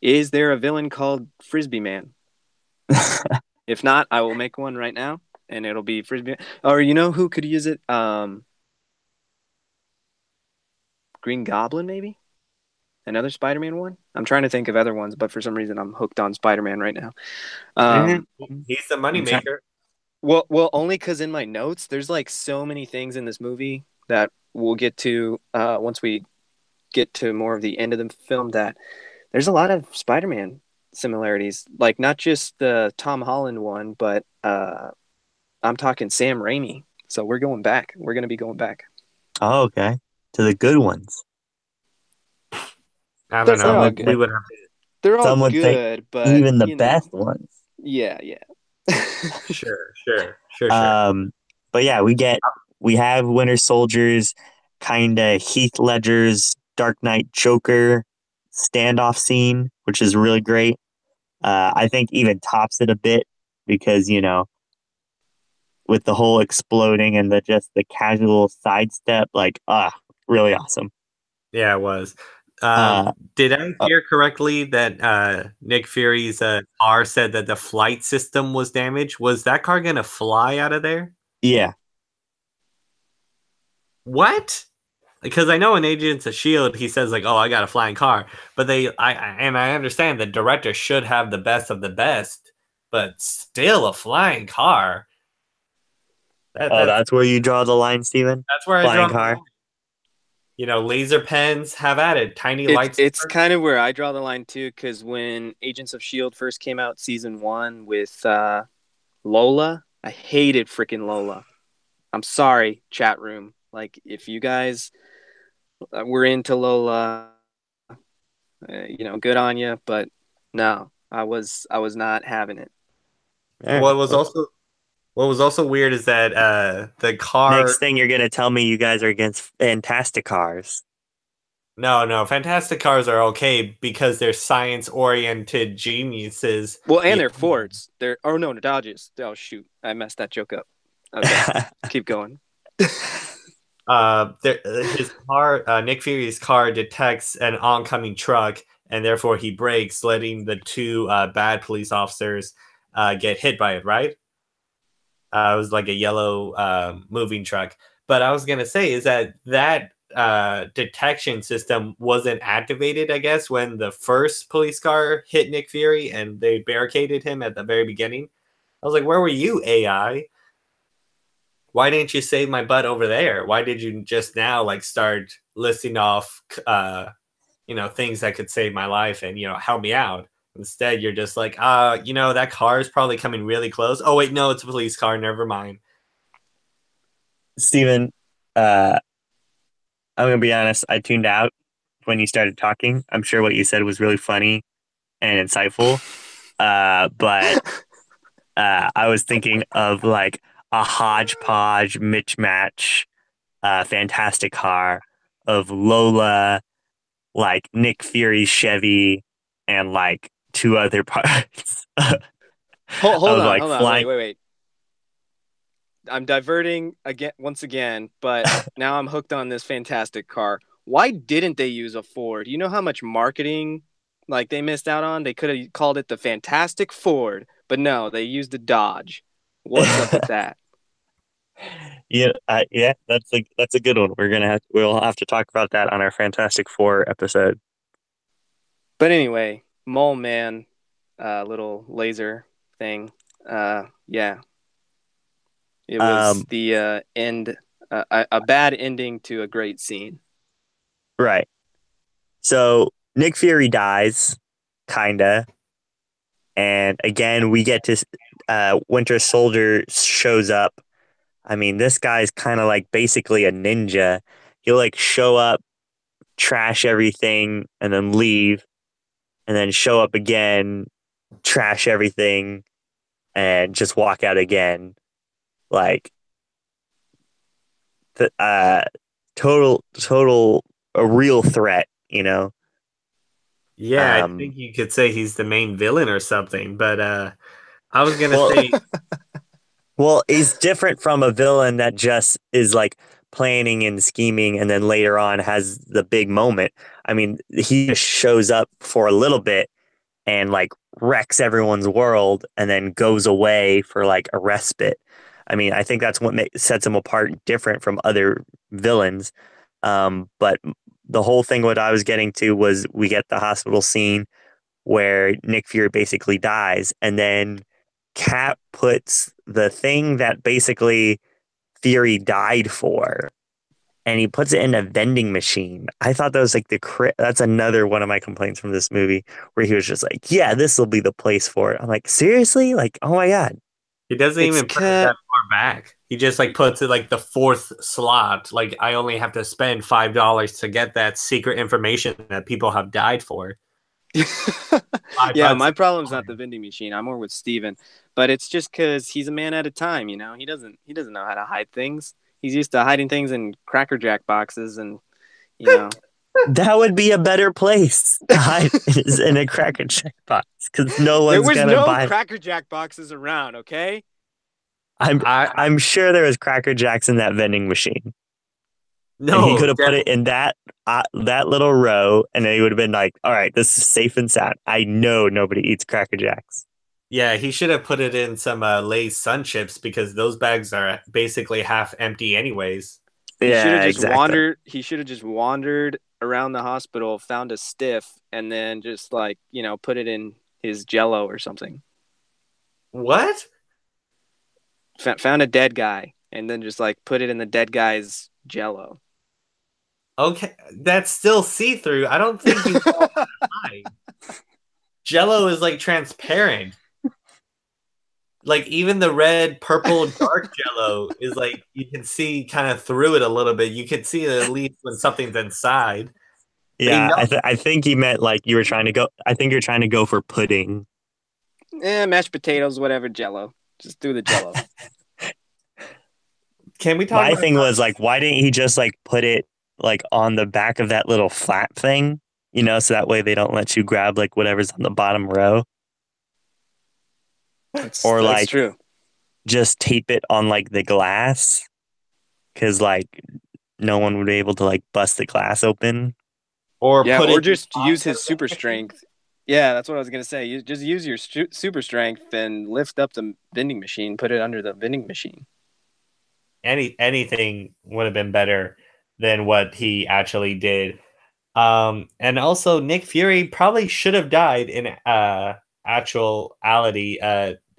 Is there a villain called Frisbee Man? If not, I will make one right now, and it'll be Frisbee. Or you know who could use it? Green Goblin, maybe another Spider-Man one. I'm trying to think of other ones, but for some reason, I'm hooked on Spider-Man right now. Mhm. he's the I'm trying- moneymaker. Well, only because in my notes, there's like so many things in this movie that we'll get to once we get to more of the end of the film. That there's a lot of Spider-Man similarities, like not just the Tom Holland one, but I'm talking Sam Raimi. So we're going back. We're going to be going back. Oh, okay. To the good ones. I don't They're, know. they're all We, good. we would have They're all Some would say good, but even the you know, best ones. yeah. to. Sure. But yeah, we have Winter Soldiers, kind of Heath Ledger's Dark Knight Joker standoff scene, which is really great. I think even tops it a bit because with the whole exploding and the casual sidestep, like really awesome. Yeah, it was. Uh, Did I uh hear correctly that Nick Fury's car said that the flight system was damaged? Was that car gonna fly out of there? yeah, What? Because I know in Agents of Shield he says like, "Oh, I got a flying car," but I understand the director should have the best of the best, but still a flying car. That oh, that's that's where you draw the line, Steven? that's where I Flying draw the car. line. Laser pens have at it, tiny It's lightsaber. kind of where I draw the line too, because when Agents of Shield first came out, season one with Lola, I hated freaking Lola. I'm sorry, chat room. Like if you guys were into Lola, good on you, but no, I was not having it. All right. What was also what was also weird is that the car. Next thing you're gonna tell me you guys are against fantastic cars. No, fantastic cars are okay because they're science-oriented geniuses. Well, and Yeah. they're Fords. They're no Dodges. Oh shoot, I messed that joke up. Okay, keep going. His car, Nick Fury's car, detects an oncoming truck, and therefore he brakes, letting the two bad police officers get hit by it. Right? It was like a yellow moving truck. But I was gonna say is that detection system wasn't activated, I guess, when the first police car hit Nick Fury and they barricaded him at the very beginning. I was like, where were you, AI? Why didn't you save my butt over there? Why did you just now like start listing off things that could save my life and help me out? Instead, you're just like, that car is probably coming really close. Oh wait, no, it's a police car. Never mind. Steven, I'm gonna be honest, I tuned out when you started talking. I'm sure what you said was really funny and insightful. But I was thinking of like, a hodgepodge, mismatch, fantastic car of Lola, like Nick Fury's Chevy, and like two other parts Hold of on, like hold on, flying. wait. I'm diverting again once again, but now I'm hooked on this fantastic car. Why didn't they use a Ford? You know how much marketing like they missed out on? They could have called it the Fantastic Ford, but no, they used a Dodge. What's up with that? Yeah, yeah, that's a good one. We'll have to talk about that on our Fantastic Four episode. But anyway, Mole Man, little laser thing. Yeah, it was Um, the end, a bad ending to a great scene. right. So Nick Fury dies, kinda, and again we get to Winter Soldier shows up. I mean, this guy's kind of like basically a ninja. He'll like show up, trash everything, and then leave, and then show up again, trash everything, and just walk out again. Like the total a real threat, you know. Yeah, I Um, think you could say he's the main villain or something. But I was gonna well, say, well, he's different from a villain that just is like planning and scheming, and then later on has the big moment. I mean, he just shows up for a little bit and like wrecks everyone's world, and then goes away for like a respite. I mean, I think that's what sets him apart, different from other villains. But the whole thing, what I was getting to was we get the hospital scene where Nick Fury basically dies, and then Cap puts the thing that basically Fury died for, and he puts it in a vending machine. I thought that was like that's another one of my complaints from this movie, where he was just like, "Yeah, this will be the place for it." I'm like, seriously? Like, oh my god. he doesn't It's even put it cut. that far back. He just like puts it like the fourth slot. Like I only have to spend $5 to get that secret information that people have died for. Yeah, $5. my problem's not the vending machine. I'm more with Steven. But it's just because he's a man at a time, you know. He doesn't know how to hide things. He's used to hiding things in Cracker Jack boxes, and you know. That would be a better place to hide is in a Cracker Jack box, because no There one's was gonna no buy. Cracker Jack boxes around, okay? I'm I I'm sure there was Cracker Jacks in that vending machine, and he could no, have put it in that little row, and then he would have been like, "All right, this is safe and sound. I know nobody eats Cracker Jacks." yeah, he should have put it in some Lay's Sun Chips because those bags are basically half empty anyways. Yeah, exactly. He should have just wandered around the hospital, found a stiff, and then just like, put it in his Jello or something. What? Found a dead guy and then just like put it in the dead guy's Jello. Okay, that's still see-through. I don't think you know why. Jello is like transparent. Like even the red, purple, dark Jello is like you can see kind of through it a little bit. You can see it at least when something's inside. They Yeah, know. I think he meant like you were trying to go. I think you're trying to go for pudding. Mashed potatoes, whatever, Jello. Just do the Jello. Can we talk My about? thing was like, why didn't he just like put it like on the back of that little flat thing? You know, so that way they don't let you grab like whatever's on the bottom row, or That's like true. just tape it on like the glass, because like no one would be able to like bust the glass open. Or Yeah, put or it just use onto his the super machine? strength. Yeah, that's what I was gonna say. You just use your super strength and lift up the vending machine, put it under the vending machine. Anything would have been better than what he actually did. And also Nick Fury probably should have died in actuality,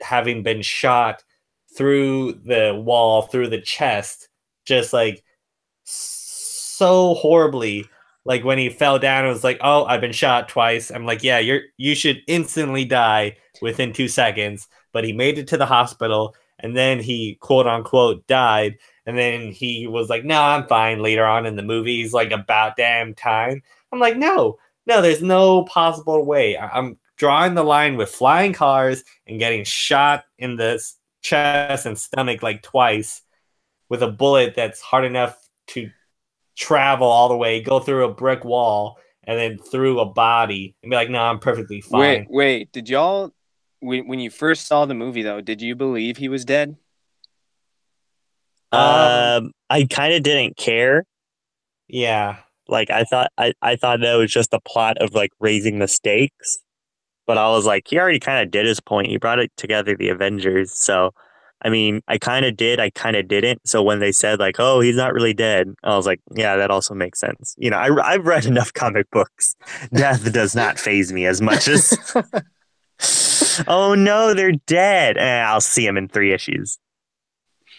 having been shot through the wall, through the chest, just like so horribly. Like when he fell down, it was like, "Oh, I've been shot twice." I'm like, "Yeah, you should instantly die within 2 seconds." But he made it to the hospital, and then he quote unquote died, and then he was like, "No, I'm fine." Later on in the movie, he's like, "About damn time." I'm like, no, there's no possible way. I'm drawing the line with flying cars and getting shot in the chest and stomach like twice with a bullet that's hard enough to travel all the way, go through a brick wall, and then through a body and be like, no, I'm perfectly Wait, fine. wait. Did y'all when you first saw the movie though, did you believe he was dead? I kind of didn't care. Yeah. Like I thought that was just a plot of like raising the stakes. But I was like, he already kind of did his point. He brought it together the Avengers. So, I mean, I kind of did, I kind of didn't. So when they said like, oh, he's not really dead, I was like, yeah, that also makes sense. You know, I've read enough comic books. Death does not phase me as much as, oh no, they're dead. I'll see him in 3 issues.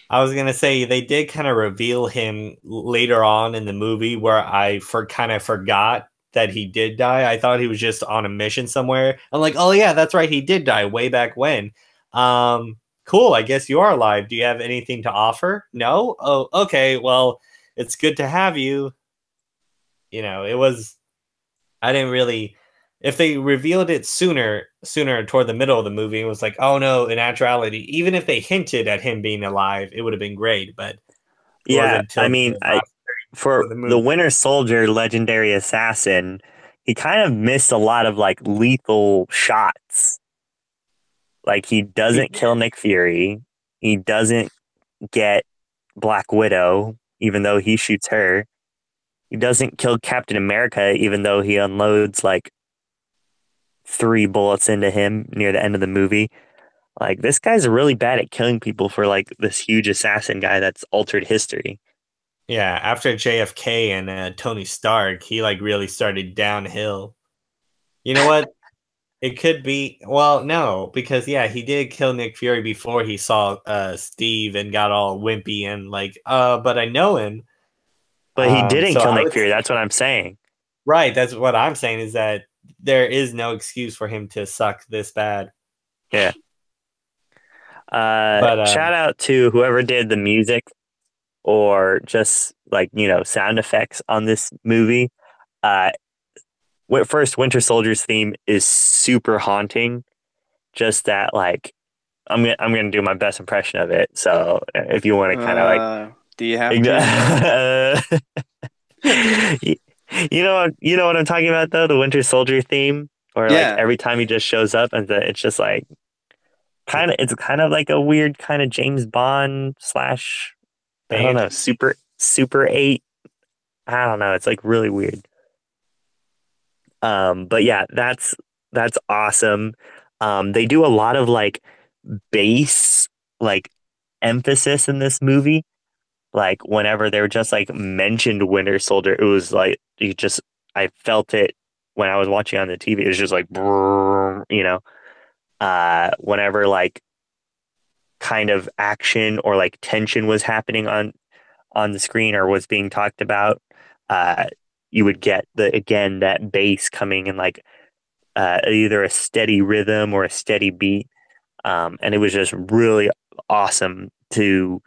I was gonna say they did kind of reveal him later on in the movie where I kind of forgot that he did die. I thought he was just on a mission somewhere. I'm like, oh yeah, that's right, he did die way back when. Cool. I guess you are alive. Do you have anything to offer? No. Oh, okay. Well, it's good to have you. You know, it was. I didn't really. If they revealed it sooner toward the middle of the movie, it was like, oh no, in actuality, even if they hinted at him being alive, it would have been great. But it wasn't Yeah, I until mean, the last for of the the movie. Winter Soldier, legendary assassin, he kind of missed a lot of like lethal shots. Like he He doesn't kill did. Nick Fury. He doesn't get Black Widow, even though he shoots her. He doesn't kill Captain America, even though he unloads like 3 bullets into him near the end of the movie. Like this guy's really bad at killing people for like this huge assassin guy that's altered history. Yeah, after JFK and Tony Stark, he like really started downhill. You know what? It could be. Well, no, because yeah, he did kill Nick Fury before he saw Steve and got all wimpy and like, but I know him. But he didn't So kill I Nick would Fury. That's what I'm saying. right. That's what I'm saying is that there is no excuse for him to suck this bad. Yeah. But Shout out to whoever did the music or just like, you know, sound effects on this movie. Uh, first, Winter Soldier's theme is super haunting. Just that, like, I'm gonna do my best impression of it. So if you want to kind of like, Do you have to? you, you know what I'm talking about though, the Winter Soldier theme, or like Yeah. every time he just shows up and it's just like it's kind of like a weird kind of James Bond slash I don't band. know Super 8. I don't know. It's like really weird. But yeah, that's awesome. They do a lot of like bass like emphasis in this movie. Like whenever they were just like mentioned Winter Soldier, it was like I felt it when I was watching on the TV. It was just like brrr, you know. Whenever like kind of action or like tension was happening on the screen or was being talked about, uh, you would get that bass coming in like either a steady rhythm or a steady beat. And it was just really awesome to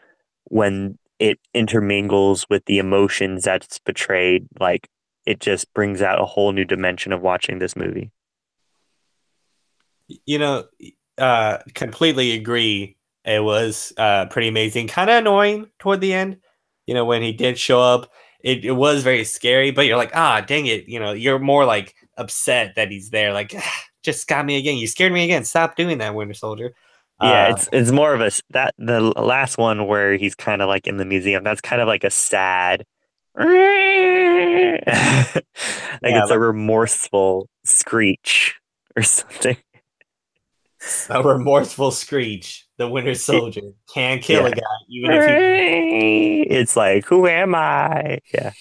when it intermingles with the emotions that's portrayed. Like it just brings out a whole new dimension of watching this movie. You know, completely agree. It was pretty amazing. Kind of annoying toward the end. You know, when he did show up, it was very scary. But you're like, ah, dang it. You know, you're more like upset that he's there. Like, ah, just got me again. You scared me again. Stop doing that, Winter Soldier. Yeah, Uh, it's more of that the last one where he's kind of like in the museum. That's kind of like a sad, like yeah, it's a like remorseful screech or something. a remorseful screech. The Winter Y- Soldier can kill Yeah, a guy even if he. it's like who am I? Yeah.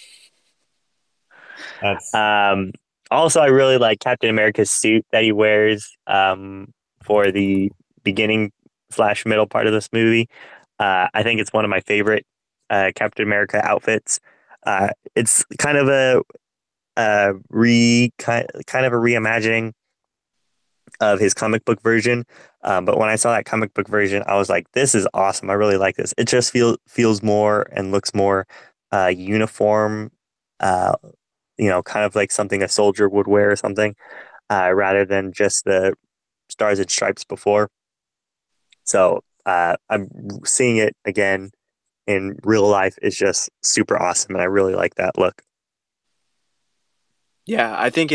That's Um. Also, I really like Captain America's suit that he wears. For the beginning slash middle part of this movie. I think it's one of my favorite Captain America outfits. It's kind of kind of a reimagining of his comic book version. But when I saw that comic book version, I was like, "This is awesome! I really like this." It just feels more and looks more uniform. Uh, you know, kind of like something a soldier would wear or something, rather than just the stars and stripes before. So I'm seeing it again in real life is just super awesome, and I really like that look. Yeah, I think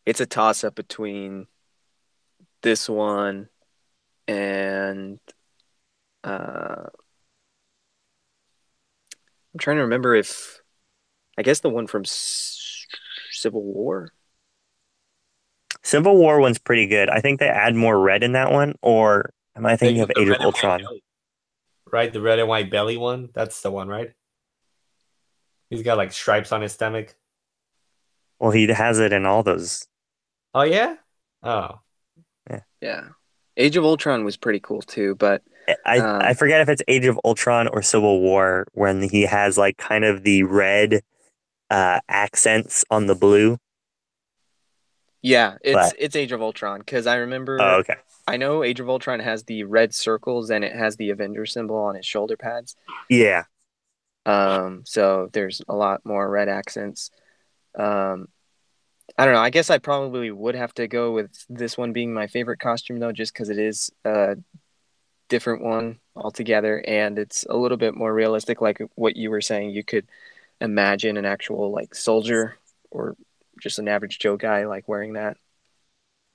it's a toss up between this one and uh, I'm trying to remember if I guess the one from Civil War. Civil War one's pretty good. I think they add more red in that one, or am I They thinking use of the Age of red and white Ultron? belly, right? The red and white belly one. That's the one, right? He's got like stripes on his stomach. Well, he has it in all those. Oh yeah. Oh, Yeah. Yeah, Age of Ultron was pretty cool too, but I um, forget if it's Age of Ultron or Civil War when he has like kind of the red accents on the blue. yeah, But it's Age of Ultron because oh, I okay, know Age of Ultron has the red circles and it has the Avenger symbol on his shoulder pads. yeah, So there's a lot more red accents. Um, I don't know. I guess I probably would have to go with this one being my favorite costume though, just because it is a different one altogether, and it's a little bit more realistic. Like what you were saying, you could imagine an actual like soldier or just an average Joe guy like wearing that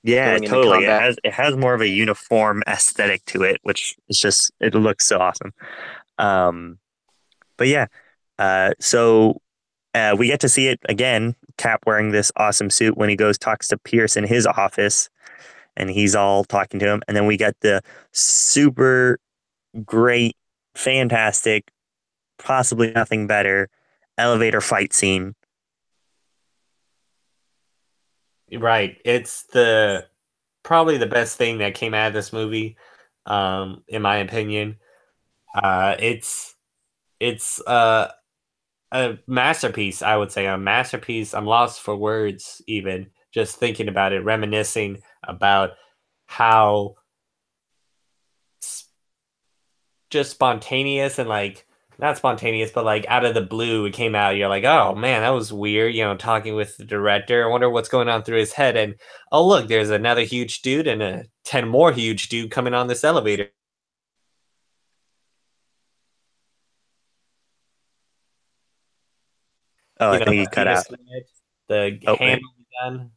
yeah, going into totally. combat. It has more of a uniform aesthetic to it, which is just it looks so awesome. Um, but yeah, so we get to see it again. Cap wearing this awesome suit when he goes talks to Pierce in his office, and he's all talking to him, and then we get the super great, fantastic, possibly nothing better elevator fight scene. right. It's the probably the best thing that came out of this movie, in my opinion. It's a masterpiece. I would say a masterpiece. I'm lost for words, even just thinking about it, reminiscing about how just spontaneous and like not spontaneous, but like out of the blue, it came out. You're like, oh man, that was weird. Talking with the director. I wonder what's going on through his head. And oh look, there's another huge dude and a 10 more huge dude coming on this elevator. Oh, I think he The cut penis out. grenade, the Oh, hand gun.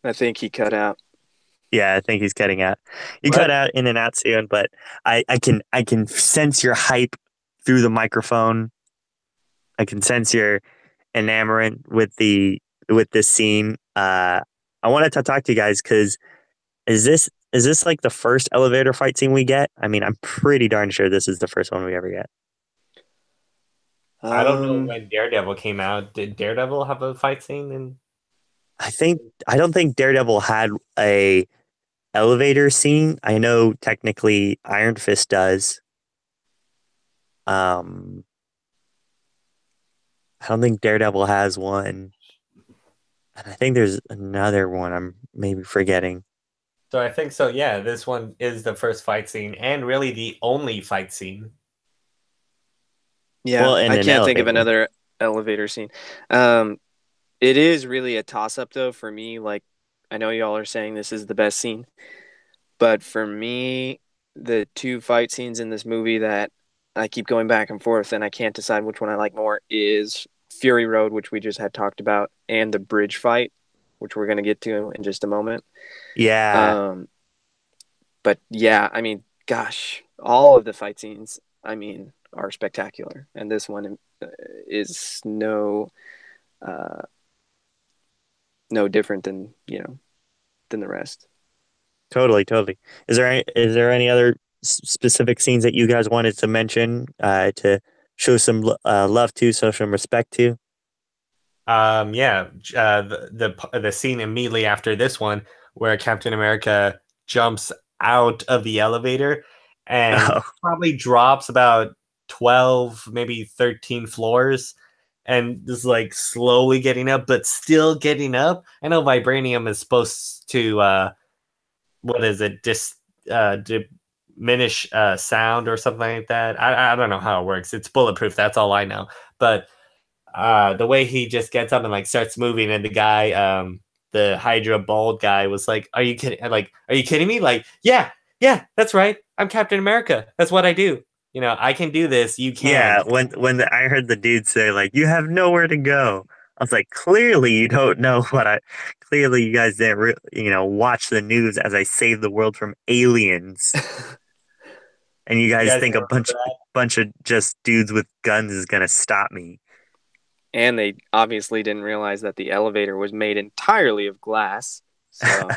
I think he cut out. yeah, I think he's cutting out. You cut What? out in and out soon, but I can sense your hype through the microphone. I can sense your enamorment with this scene. I wanted to talk to you guys because is this like the first elevator fight scene we get? I mean, I'm pretty darn sure this is the first one we ever get. I don't know Um, when Daredevil came out. Did Daredevil have a fight scene? And I don't think Daredevil had a elevator scene. I know technically Iron Fist does. Um, I don't think Daredevil has one. And I think there's another one I'm maybe forgetting. so I think so. Yeah, this one is the first fight scene and really the only fight scene. yeah, Well, in I an can't think of elevator. another elevator scene. Um, it is really a toss up though for me. Like, I know y'all are saying this is the best scene, but for me, the two fight scenes in this movie that I keep going back and forth and I can't decide which one I like more is Fury Road, which we just had talked about, and the bridge fight, which we're gonna get to in just a moment. Yeah, Um, but yeah, I mean, gosh, all of the fight scenes, I mean, are spectacular, and this one is uh, no different than than the rest. totally. Is there any other specific scenes that you guys wanted to mention to show some love to, show some respect to? Yeah, the scene immediately after this one where Captain America jumps out of the elevator and Oh, probably drops about 12, maybe 13 floors and is like slowly getting up, but still getting up. I know vibranium is supposed to what is it, diminish sound or something like that. I don't know how it works. It's bulletproof. That's all I know. But The way he just gets up and like starts moving, and the guy, the Hydra bald guy, was like, "Are you kidding? Like, are you kidding me? Like, yeah, yeah, that's right. I'm Captain America. That's what I do. I can do this. You Yeah, can't." I heard the dude say like, "You have nowhere to go," I was like, "Clearly you don't know what I. Clearly you guys didn't, watch the news as I saved the world from aliens, and you You guys guys think remember a that? bunch of just dudes with guns is gonna stop me." And they obviously didn't realize that the elevator was made entirely of glass. So,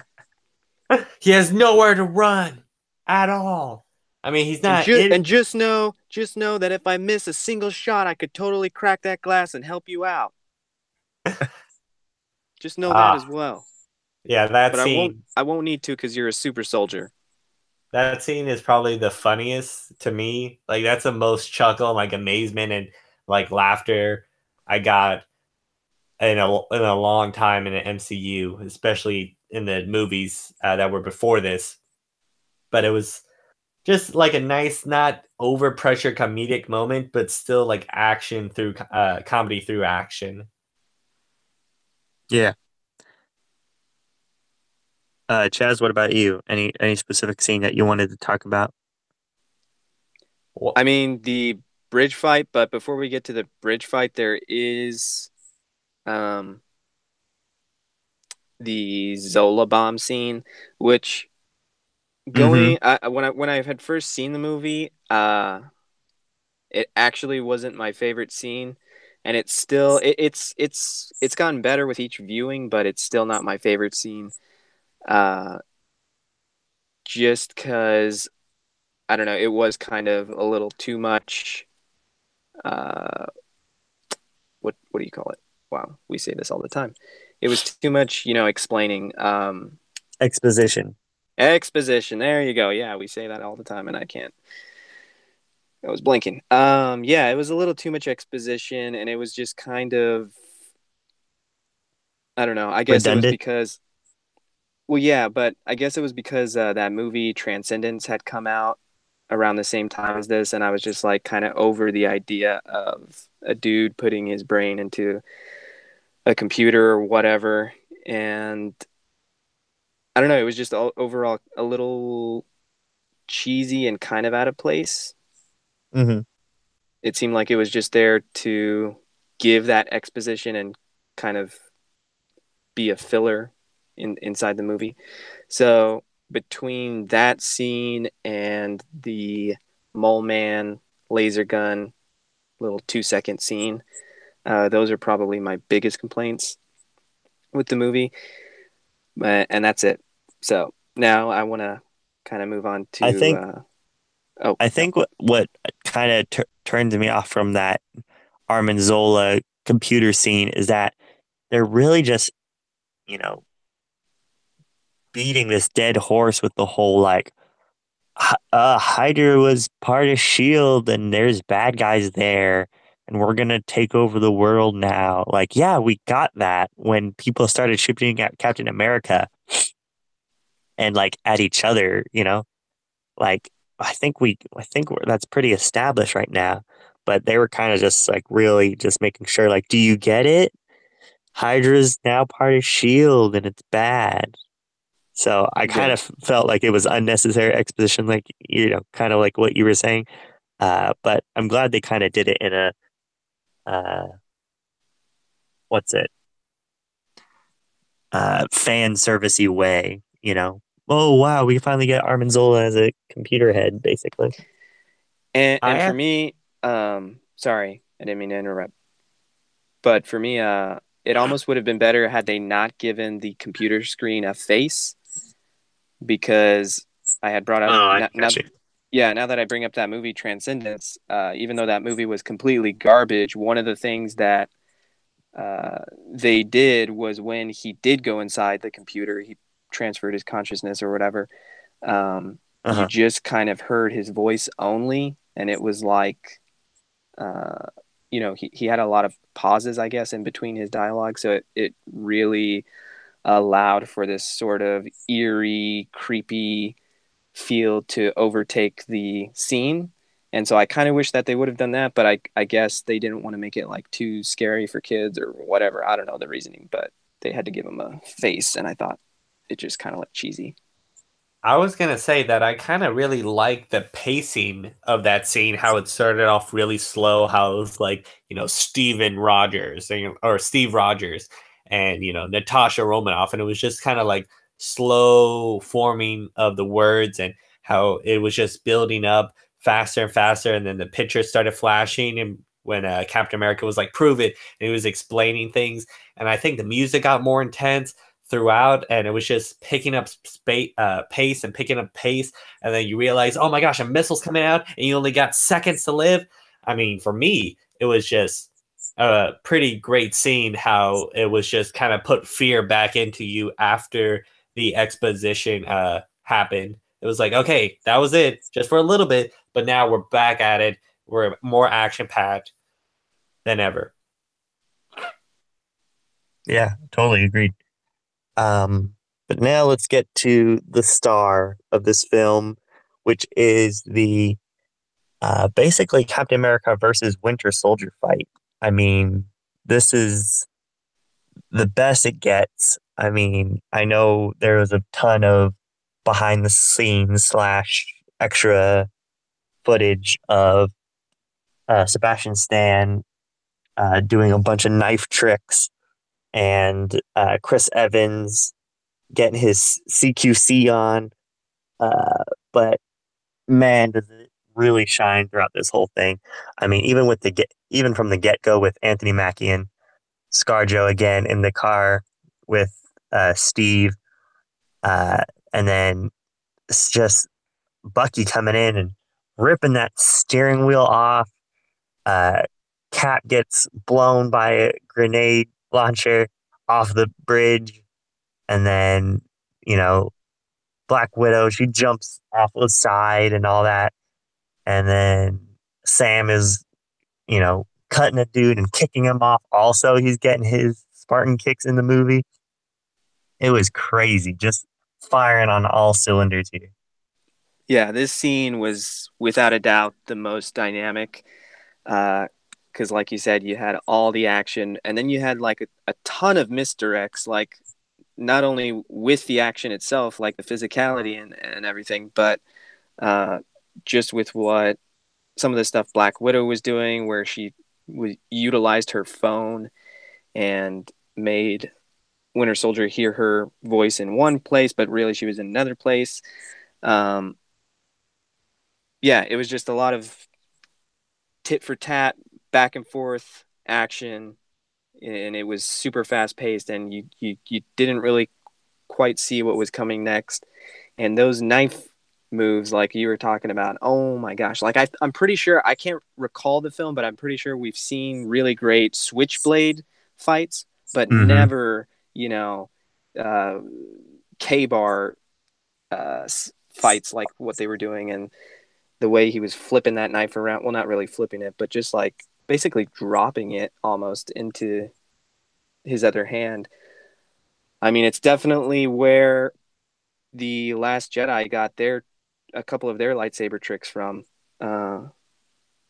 He has nowhere to run at all. I mean, he's and not. just and just know that if I miss a single shot, I could totally crack that glass and help you out. Just know that Ah, as well. yeah, that But I won't scene. I won't need to because you're a super soldier. That scene is probably the funniest to me. Like that's the most chuckle and like amazement and like laughter I got in a long time in the MCU, especially in the movies that were before this. But it was just like a nice, not over pressure comedic moment, but still like action through comedy through action. Yeah. Chaz, what about you? Any specific scene that you wanted to talk about? Well, I mean the bridge fight, but before we get to the bridge fight, there is um the Zola bomb scene, which Mm-hmm. when I had first seen the movie, it actually wasn't my favorite scene, and it's still it's gotten better with each viewing, but it's still not my favorite scene. Uh, just because I don't know, it was kind of a little too much. Uh, what do you call it? Wow, we say this all the time. It was too much, explaining. Exposition. Exposition. There you go. Yeah, we say that all the time, and I can't. I was blinking. Yeah, it was a little too much exposition, and it was just kind of, I don't know. I guess it was Redundant. because, well, yeah, but I guess it was because that movie Transcendence had come out around the same time as this, and I was just like kind of over the idea of a dude putting his brain into a computer or whatever, and I don't know. It was just overall a little cheesy and kind of out of place. Mm-hmm. It seemed like it was just there to give that exposition and kind of be a filler inside the movie. So between that scene and the mole man laser gun little 2 second scene, those are probably my biggest complaints with the movie. And that's it. So now I want to kind of move on I to. think Oh I no, think what kind of turned me off from that Armin Zola computer scene is that they're really just, you know, beating this dead horse with the whole like Hydra was part of Shield and there's bad guys there and we're gonna take over the world now. Like, yeah, we got that when people started shooting at Captain America and like at each other, like that's pretty established right now. But they were kind of just like really just making sure, like, do you get it? Hydra's now part of Shield and it's bad. So I kind good. of felt like it was unnecessary exposition, like kind of like what you were saying. But I'm glad they kind of did it in a uh, what's it fan servicey way. Oh wow, we finally get Armanzola as a computer head, basically. And I for have me, sorry, I didn't mean to interrupt. But for me, it almost would have been better had they not given the computer screen a face because I had brought up Oh, I now, got you. yeah, now that I bring up that movie Transcendence, even though that movie was completely garbage, one of the things that they did was when he did go inside the computer, he transferred his consciousness or whatever. You Uh-huh. just kind of heard his voice only, and it was like uh, he had a lot of pauses, I guess, in between his dialogue. So it really allowed for this sort of eerie, creepy feel to overtake the scene. And so I kind of wish that they would have done that, but I guess they didn't want to make it like too scary for kids or whatever. I don't know the reasoning, but they had to give him a face, and I thought it just kind of looked cheesy. I was gonna say that I kind of really like the pacing of that scene, how it started off really slow, how it was like, Steven Rogers or Steve Rogers and, Natasha Romanoff. And it was just kind of like slow forming of the words and how it was just building up faster and faster. And then the pictures started flashing. And when Captain America was like, prove it, and he was explaining things. And I think the music got more intense throughout, and it was just picking up pace and picking up pace, and then you realize, oh my gosh, a missile's coming out and you only got seconds to live. I mean, for me, it was just a pretty great scene, how it was just kind of put fear back into you after the exposition happened. It was like, okay, that was it just for a little bit, but now we're back at it. We're more action packed than ever. Yeah, totally agreed. But now let's get to the star of this film, which is the basically Captain America versus Winter Soldier fight. I mean, this is the best it gets. I mean, I know there was a ton of behind the scenes slash extra footage of Sebastain Stan doing a bunch of knife tricks and Chris Evans getting his CQC on. But man, does it really shine throughout this whole thing. I mean, even from the get go with Anthony Mackie and ScarJo again in the car with Steve, uh, and then it's just Bucky coming in and ripping that steering wheel off. Uh, Cap gets blown by a grenade launcher off the bridge, and then you know Black Widow, she jumps off the side and all that, and then Sam is cutting a dude and kicking him off. Also, he's getting his Spartan kicks in the movie. It was crazy, just firing on all cylinders here. Yeah, this scene was without a doubt the most dynamic. Because, like you said, you had all the action, and then you had like a ton of misdirects, like not only with the action itself, like the physicality and everything, but just with what some of the stuff Black Widow was doing, where she utilized her phone and made Winter Soldier hear her voice in one place, but really she was in another place. Um, yeah, it was just a lot of tit for tat, back and forth action, and it was super fast paced, and you didn't really quite see what was coming next. And those knife moves, like you were talking about, oh my gosh! Like I'm pretty sure, I can't recall the film, but I'm pretty sure we've seen really great switchblade fights, but Mm-hmm. never, uh, K-bar fights like what they were doing, and the way he was flipping that knife around. Well, not really flipping it, but just like basically dropping it almost into his other hand. I mean, it's definitely where the Last Jedi got a couple of their lightsaber tricks from.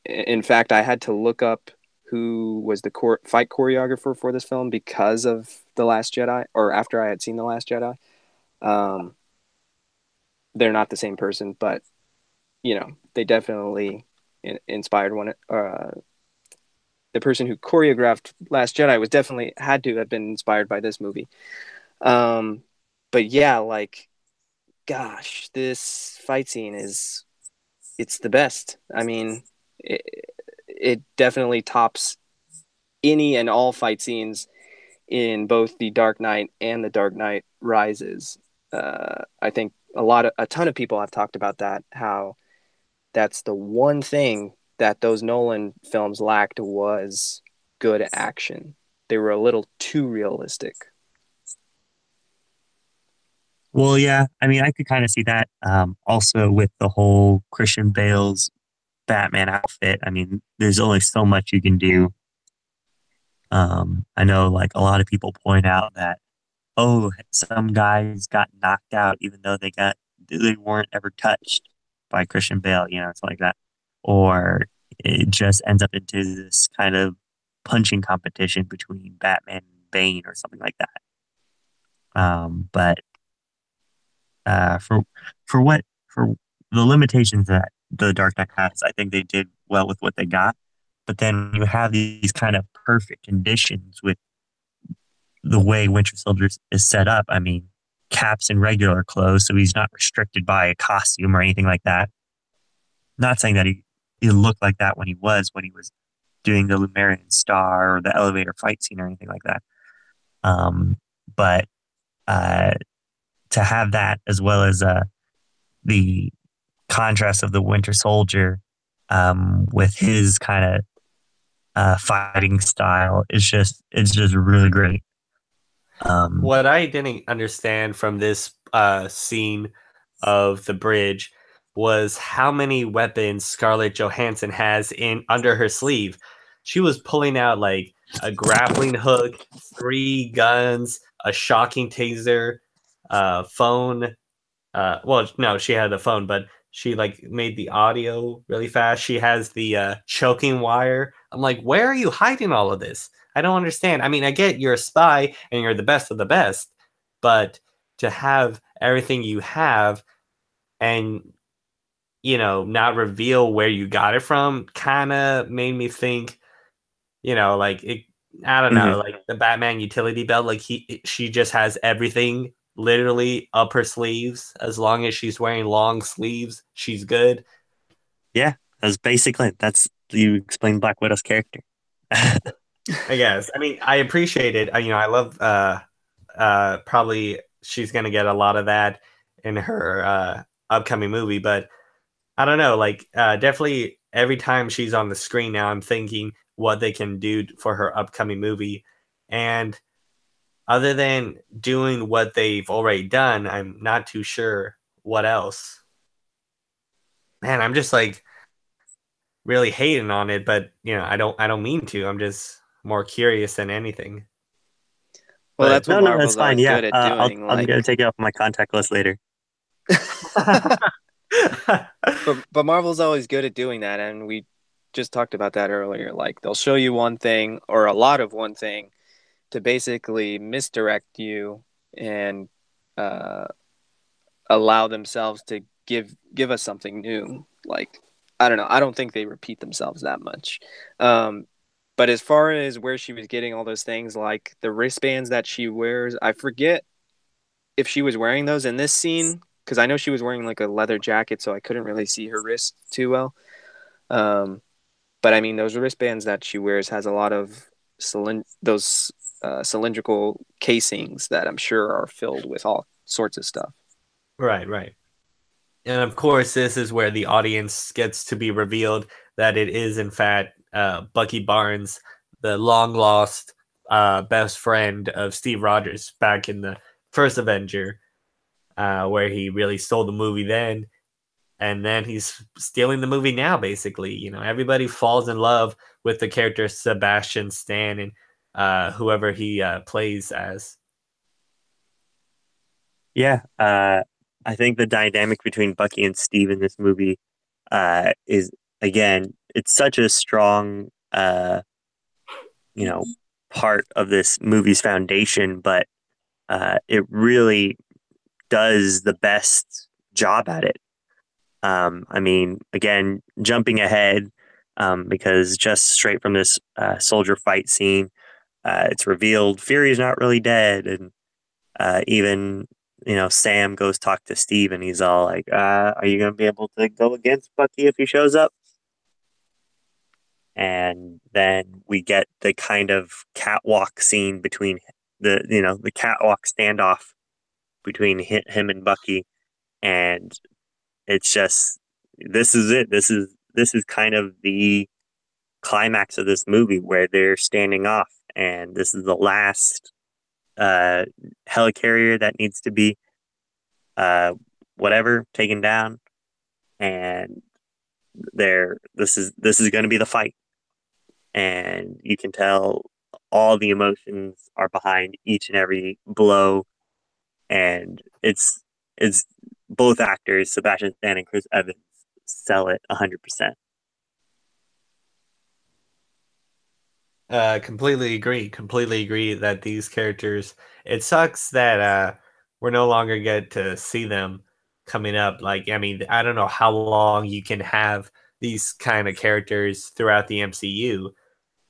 In fact, I had to look up who was the fight choreographer for this film because of The Last Jedi, or after I had seen The Last Jedi. They're not the same person, but they definitely inspired one. The person who choreographed Last Jedi was definitely had to have been inspired by this movie. But yeah, like, gosh, this fight scene it's the best. I mean, it definitely tops any and all fight scenes in both the Dark Knight and the Dark Knight Rises. I think a ton of people have talked about that, how that's the one thing that those Nolan films lacked was good action. They were a little too realistic. Well, yeah, I mean, I could kind of see that. Also, with the whole Christian Bale's Batman outfit, I mean, there's only so much you can do. I know, like, a lot of people point out that, oh, some guys got knocked out even though they weren't ever touched by Christian Bale, something like that. or it just ends up into this kind of punching competition between Batman and Bane or something like that. But for for the limitations that the Dark Knight has, I think they did well with what they got. But then you have these kind of perfect conditions with the way Winter Soldier is set up. I mean, Cap's in regular clothes, so he's not restricted by a costume or anything like that. Not saying that he looked like that when he was doing the Lumerian Star or the elevator fight scene or anything like that. But to have that as well as the contrast of the Winter Soldier with his kind of fighting style it's just really great. What I didn't understand from this scene of the bridge was how many weapons Scarlett Johansson has in under her sleeve. She was pulling out like a grappling hook, 3 guns, a shocking taser, phone. Well, no, she had a phone, but she like made the audio really fast. She has the choking wire. I'm like, where are you hiding all of this? I don't understand. I mean, I get you're a spy and you're the best of the best, but to have everything you have and not reveal where you got it from kind of made me think, like I don't know, like the Batman utility belt, like she just has everything literally up her sleeves. As long as she's wearing long sleeves, she's good. Yeah, that's you explained Black Widow's character. I guess. I mean, I appreciate it. I love probably she's gonna get a lot of that in her upcoming movie, but I don't know, like definitely every time she's on the screen now, I'm thinking what they can do for her upcoming movie. And other than doing what they've already done, I'm not too sure what else. Man, I'm just like really hating on it, but I don't mean to. I'm just more curious than anything. Well, But that's what No, that's Marvel's fine. always Yeah, good at doing. I'm Like, gonna take it off my contact list later. but Marvel's always good at doing that, and we just talked about that earlier. Like, they'll show you one thing or a lot of one thing to basically misdirect you and uh, allow themselves to give us something new. Like, I don't know. I don't think they repeat themselves that much. Um, but as far as where she was getting all those things, like the wristbands that she wears, I forget if she was wearing those in this scene because I know she was wearing like a leather jacket, so I couldn't really see her wrist too well. Um, but I mean, those wristbands that she wears has a lot of those cylindrical casings that I'm sure are filled with all sorts of stuff. right, right. And of course, this is where the audience gets to be revealed that it is, in fact, Bucky Barnes, the long lost best friend of Steve Rogers back in the first Avenger, where he really stole the movie then. And then he's stealing the movie now, basically. Everybody falls in love with the character Sebastain Stan and whoever he plays as. Yeah, I think the dynamic between Bucky and Steve in this movie is again, it's such a strong, you know, part of this movie's foundation, but it really does the best job at it. I mean, again, jumping ahead, because just straight from this soldier fight scene, it's revealed Fury's not really dead, and even Sam goes talk to Steve, and he's all like, "Are you going to be able to go against Bucky if he shows up?" And then we get the kind of catwalk scene between the catwalk standoff between him and Bucky, and it's just this is it. This is kind of the climax of this movie where they're standing off, and this is the last helicarrier that needs to be uh, whatever taken down, and this is going to be the fight, and you can tell all the emotions are behind each and every blow, and it's both actors, Sebastian Stan and Chris Evans, sell it 100%. Completely agree. Completely agree that these characters. It sucks that we're no longer get to see them coming up. Like, I mean, I don't know how long you can have these kind of characters throughout the MCU.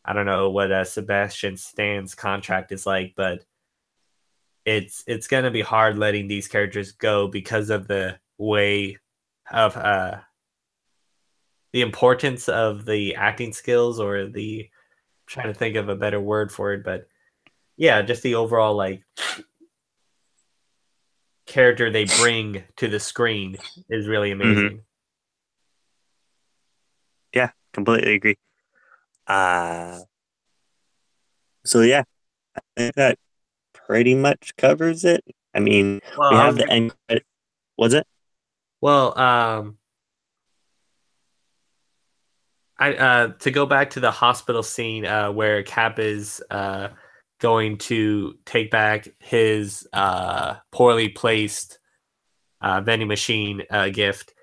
I don't know what Sebastain Stan's contract is like, but it's gonna be hard letting these characters go because of the way of the importance of the acting skills or the trying to think of a better word for it, but yeah, just the overall like character they bring to the screen is really Hmm. amazing. Yeah, completely agree. Uh, so yeah, I think that pretty much covers it. I mean, Well, we have the end credit. Was it? well, I to go back to the hospital scene where Cap is going to take back his poorly placed vending machine gift.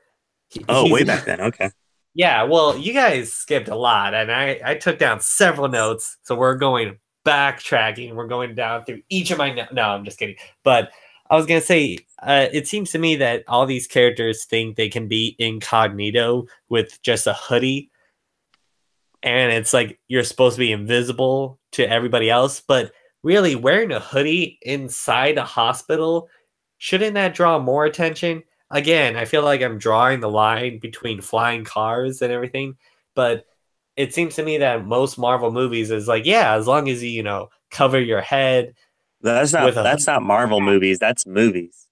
Oh, He's way back then. Okay. Yeah, well, you guys skipped a lot, and I took down several notes, so we're going backtracking. We're going down through each of my no, I'm just kidding. But I was gonna say, it seems to me that all these characters think they can be incognito with just a hoodie, and it's like you're supposed to be invisible to everybody else. But really, wearing a hoodie inside a hospital, shouldn't that draw more attention? Again, I feel like I'm drawing the line between flying cars and everything, but it seems to me that most Marvel movies is like, yeah, as long as you cover your head That's not with a that's hoodie, not Marvel movies. That's movies.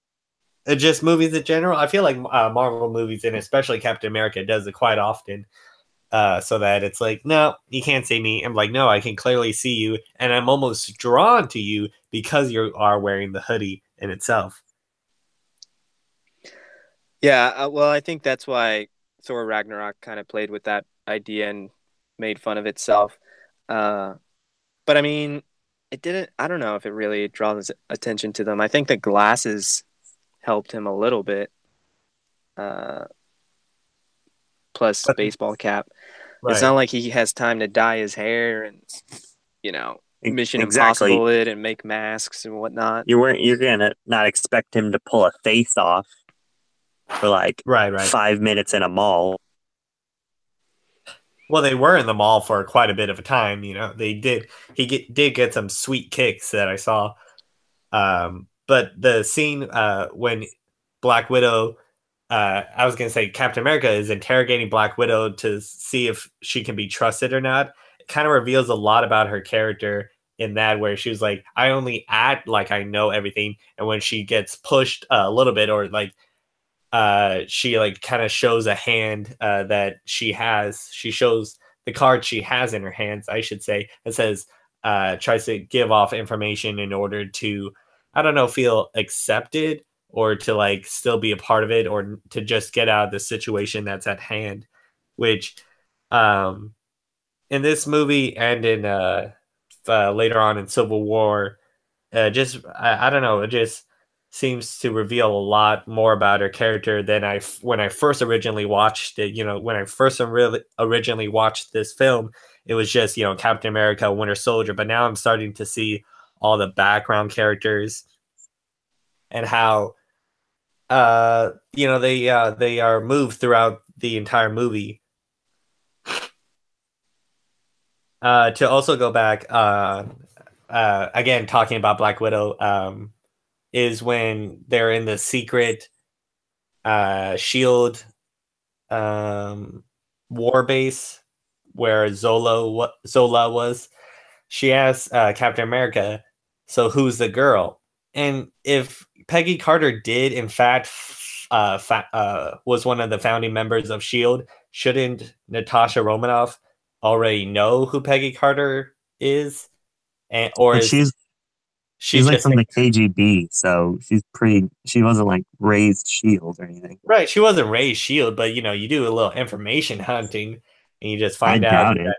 just movies in general. I feel like Marvel movies and especially Captain America does it quite often. So that it's like, no, you can't see me. I'm like, no, I can clearly see you, and I'm almost drawn to you because you are wearing the hoodie in itself. Yeah, well, I think that's why Thor Ragnarok kind of played with that idea and made fun of itself. Uh, but I mean, it didn't. I don't know if it really draws attention to them. I think the glasses helped him a little bit. Uh, Plus But baseball cap. It's not right, like he has time to dye his hair and Mission Exactly. Impossible it and make masks and whatnot. You're gonna not expect him to pull a face off for like right. 5 minutes in a mall. Well, they were in the mall for quite a bit of a time. They did. Did get some sweet kicks that I saw. But the scene when Black Widow, I was gonna say Captain America is interrogating Black Widow to see if she can be trusted or not. It kind of reveals a lot about her character in that, where she was like, I only act like I know everything, and when she gets pushed a little bit, or like she like kind of shows a hand that she shows the card she has in her hands, I should say. It says tries to give off information in order to, I don't know, feel accepted or to like still be a part of it or to just get out of the situation that's at hand, which um in this movie and in later on in Civil War, just I don't know, it just seems to reveal a lot more about her character than when I first originally watched it. When I first originally watched this film, it was just Captain America, Winter Soldier. But now I'm starting to see all the background characters and how they are moved throughout the entire movie. To also go back, again talking about Black Widow. Is when they're in the secret shield war base where Zola was. She asks Captain America, so who's the girl? And if Peggy Carter did in fact was one of the founding members of Shield, shouldn't Natasha Romanoff already know who Peggy Carter is? Or But is she she's like just from the KGB, so she's pretty. She wasn't like raised Shield or anything. right? She wasn't raised Shield, but you do a little information hunting, and you just I find out, doubt it.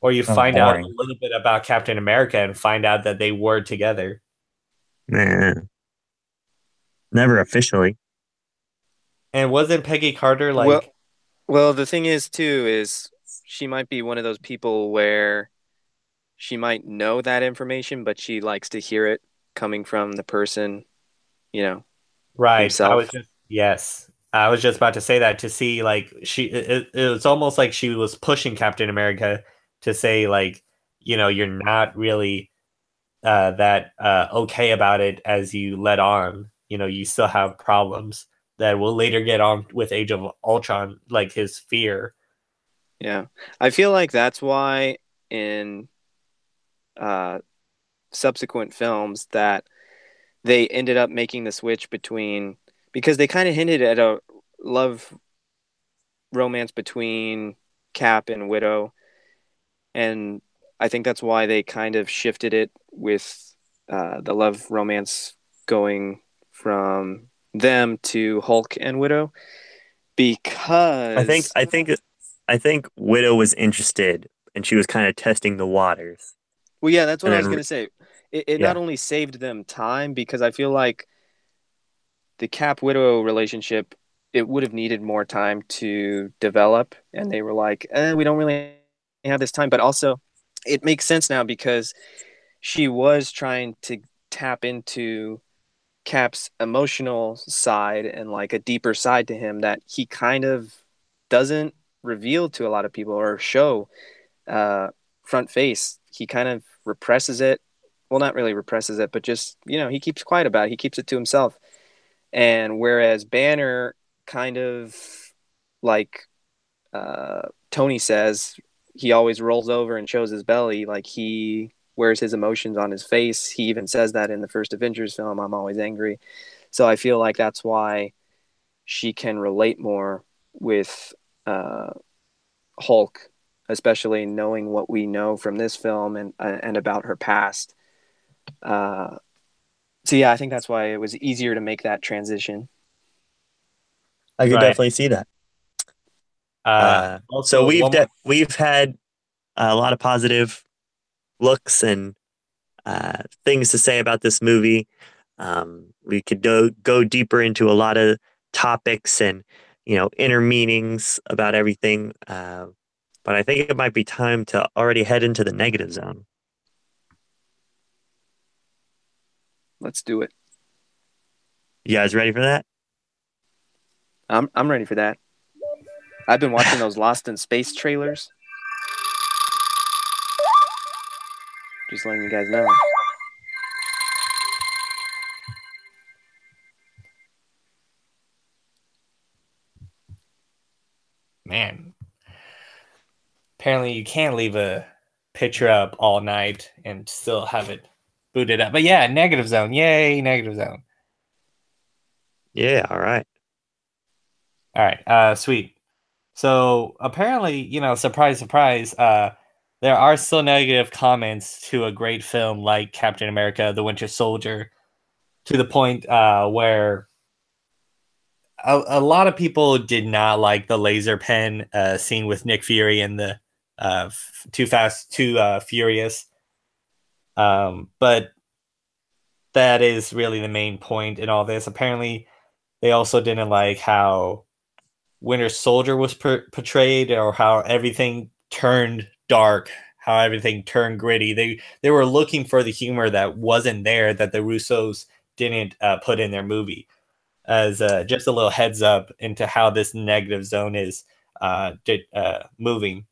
or you So find out a boring. little bit about Captain America and find out that they were together. Nah, never officially. And wasn't Peggy Carter Well, like well, the thing is too is she might be one of those people where she might know that information, but she likes to hear it coming from the person, you know, Right. himself. Yes. I was just about to say that to see like it was almost like she was pushing Captain America to say like, you're not really that okay about it as you let on. You still have problems that will later get on with Age of Ultron, like his fear. Yeah. I feel like that's why in uh subsequent films that they ended up making the switch between, because they kind of hinted at a love romance between Cap and Widow, and I think that's why they kind of shifted it with the love romance going from them to Hulk and Widow, I think because I think I think Widow was interested, and she was kind of testing the waters. well, yeah, that's what And I was then gonna say. It not yeah, only saved them time, because I feel like the Cap Widow relationship, it would have needed more time to develop, and they were like, we don't really have this time. But also, it makes sense now because she was trying to tap into Cap's emotional side and like a deeper side to him that he kind of doesn't reveal to a lot of people or show uh, front face. He kind of represses it. Well, not really represses it, but just, he keeps quiet about it. He keeps it to himself. And whereas Banner kind of like Tony says, he always rolls over and shows his belly, like he wears his emotions on his face. He even says that in the first Avengers film, I'm always angry. So I feel like that's why she can relate more with Hulk, especially knowing what we know from this film and about her past. So yeah, I think that's why it was easier to make that transition. I could Right. definitely see that. So Also, one more. we've had a lot of positive looks and things to say about this movie. We could go deeper into a lot of topics and inner meanings about everything. But I think it might be time to already head into the negative zone. Let's do it. You guys ready for that? I'm ready for that. I've been watching those Lost in Space trailers. Just letting you guys know. Man, apparently you can't leave a picture up all night and still have it booted up. But yeah, negative zone. Yay, negative zone. Yeah. All right. All right. Sweet. So apparently, surprise, surprise, there are still negative comments to a great film like Captain America, The Winter Soldier, to the point where a lot of people did not like the laser pen scene with Nick Fury and the Too Fast, Too Furious. But that is really the main point in all this. Apparently, they also didn't like how Winter Soldier was portrayed, or how everything turned dark, how everything turned gritty. They were looking for the humor that wasn't there, that the Russos didn't put in their movie. As just a little heads up into how this negative zone is moving.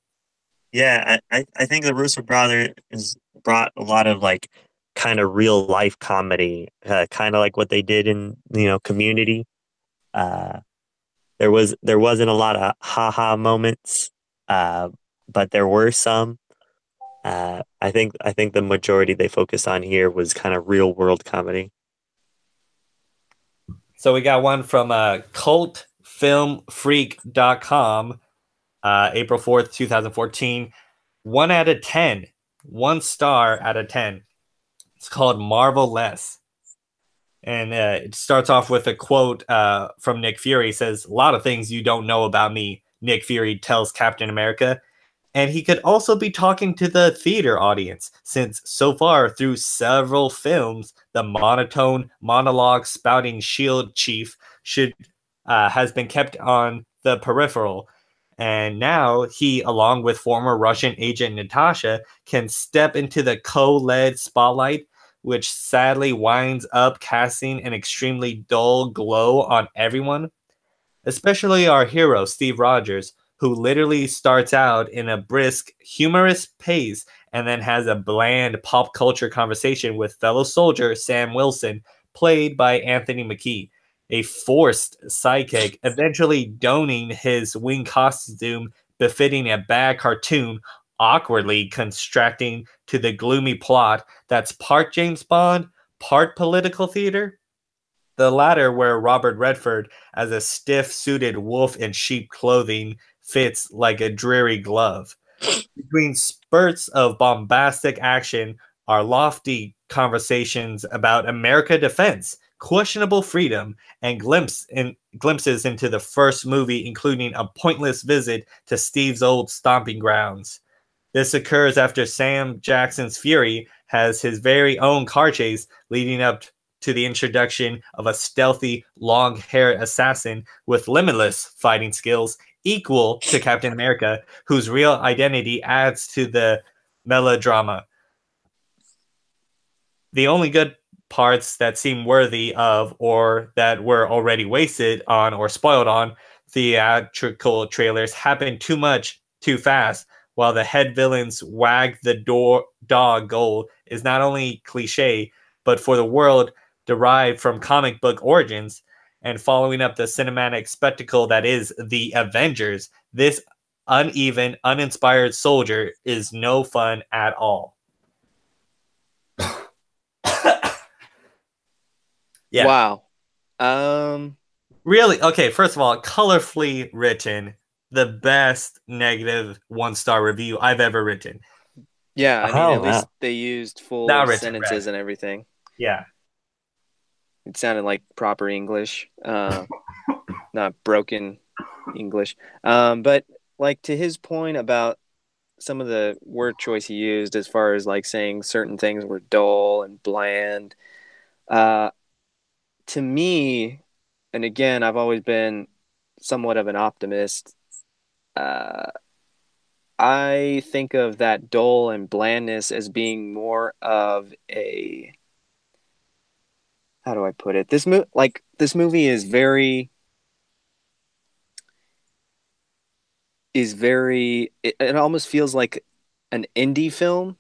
Yeah, I think the Russo Brothers brought a lot of like kind of real life comedy, kind of like what they did in Community. Uh, there wasn't a lot of haha moments, uh, but there were some. I think the majority they focused on here was kind of real world comedy. So we got one from cultfilmfreak.com, April 4th, 2014. 1 out of 10. 1 star out of 10. It's called Marvel Less. And it starts off with a quote from Nick Fury. It says, "A lot of things you don't know about me," Nick Fury tells Captain America. And he could also be talking to the theater audience, since so far through several films, the monotone monologue spouting Shield chief has been kept on the peripheral. And now he, along with former Russian agent Natasha, can step into the co-led spotlight, which sadly winds up casting an extremely dull glow on everyone, especially our hero, Steve Rogers, who literally starts out in a brisk, humorous pace and then has a bland pop culture conversation with fellow soldier Sam Wilson, played by Anthony Mackie, a forced sidekick, eventually donning his wing costume befitting a bad cartoon, awkwardly constructing to the gloomy plot that's part James Bond, part political theater. The latter, where Robert Redford, as a stiff-suited wolf in sheep clothing, fits like a dreary glove. Between spurts of bombastic action are lofty conversations about America defense, questionable freedom, and glimpses into the first movie, including a pointless visit to Steve's old stomping grounds. This occurs after Sam Jackson's Fury has his very own car chase, leading up to the introduction of a stealthy, long-haired assassin with limitless fighting skills equal to Captain America, whose real identity adds to the melodrama. The only good parts that seem worthy of, or that were already wasted on or spoiled on theatrical trailers, happen too much too fast, while the head villain's wag the dog goal is not only cliche, but for the world derived from comic book origins, and following up the cinematic spectacle that is the Avengers, this uneven, uninspired soldier is no fun at all. Yeah. Wow. Really? Okay, first of all, colorfully written, the best negative 1-star review I've ever written. Yeah, I mean, at least wow. they used full Not written, sentences right. and everything. Yeah. It sounded like proper English, not broken English. But like to his point about some of the word choice he used as far as like saying certain things were dull and bland, uh, to me, and again, I've always been somewhat of an optimist. Uh, I think of that dull and blandness as being more of a, how do I put it? This movie it almost feels like an indie film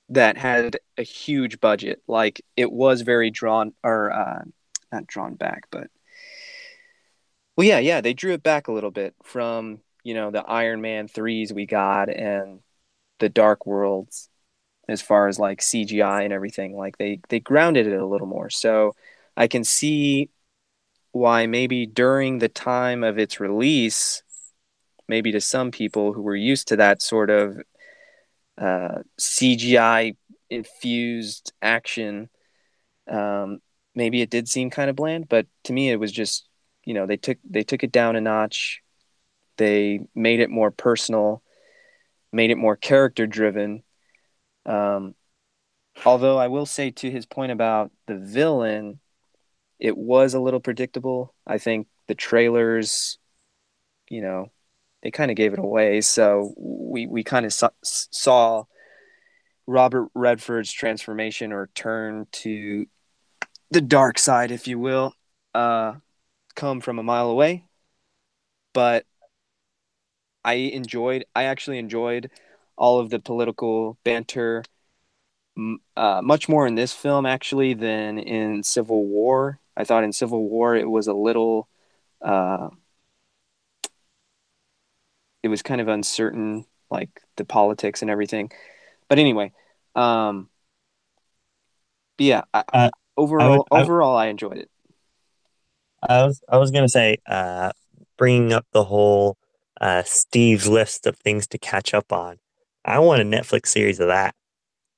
that had a huge budget. Like it was very drawn or not drawn back, but well, yeah, they drew it back a little bit from, the Iron Man 3s we got and the Dark Worlds as far as like CGI and everything. Like they grounded it a little more. So I can see why maybe during the time of its release, maybe to some people who were used to that sort of CGI infused action, maybe it did seem kind of bland. But to me, it was just, they took it down a notch. They made it more personal, made it more character driven. Um, Although I will say, to his point about the villain, it was a little predictable. I think the trailers, you know, they kind of gave it away. So we kind of saw Robert Redford's transformation or turn to the dark side, if you will, come from a mile away. But I actually enjoyed all of the political banter much more in this film actually than in Civil War. I thought in Civil War it was a little, uh, it was kind of uncertain, like the politics and everything. But anyway, um, but yeah, Uh, I would, overall, I enjoyed it. I was gonna say, bringing up the whole Steve's list of things to catch up on. I want a Netflix series of that.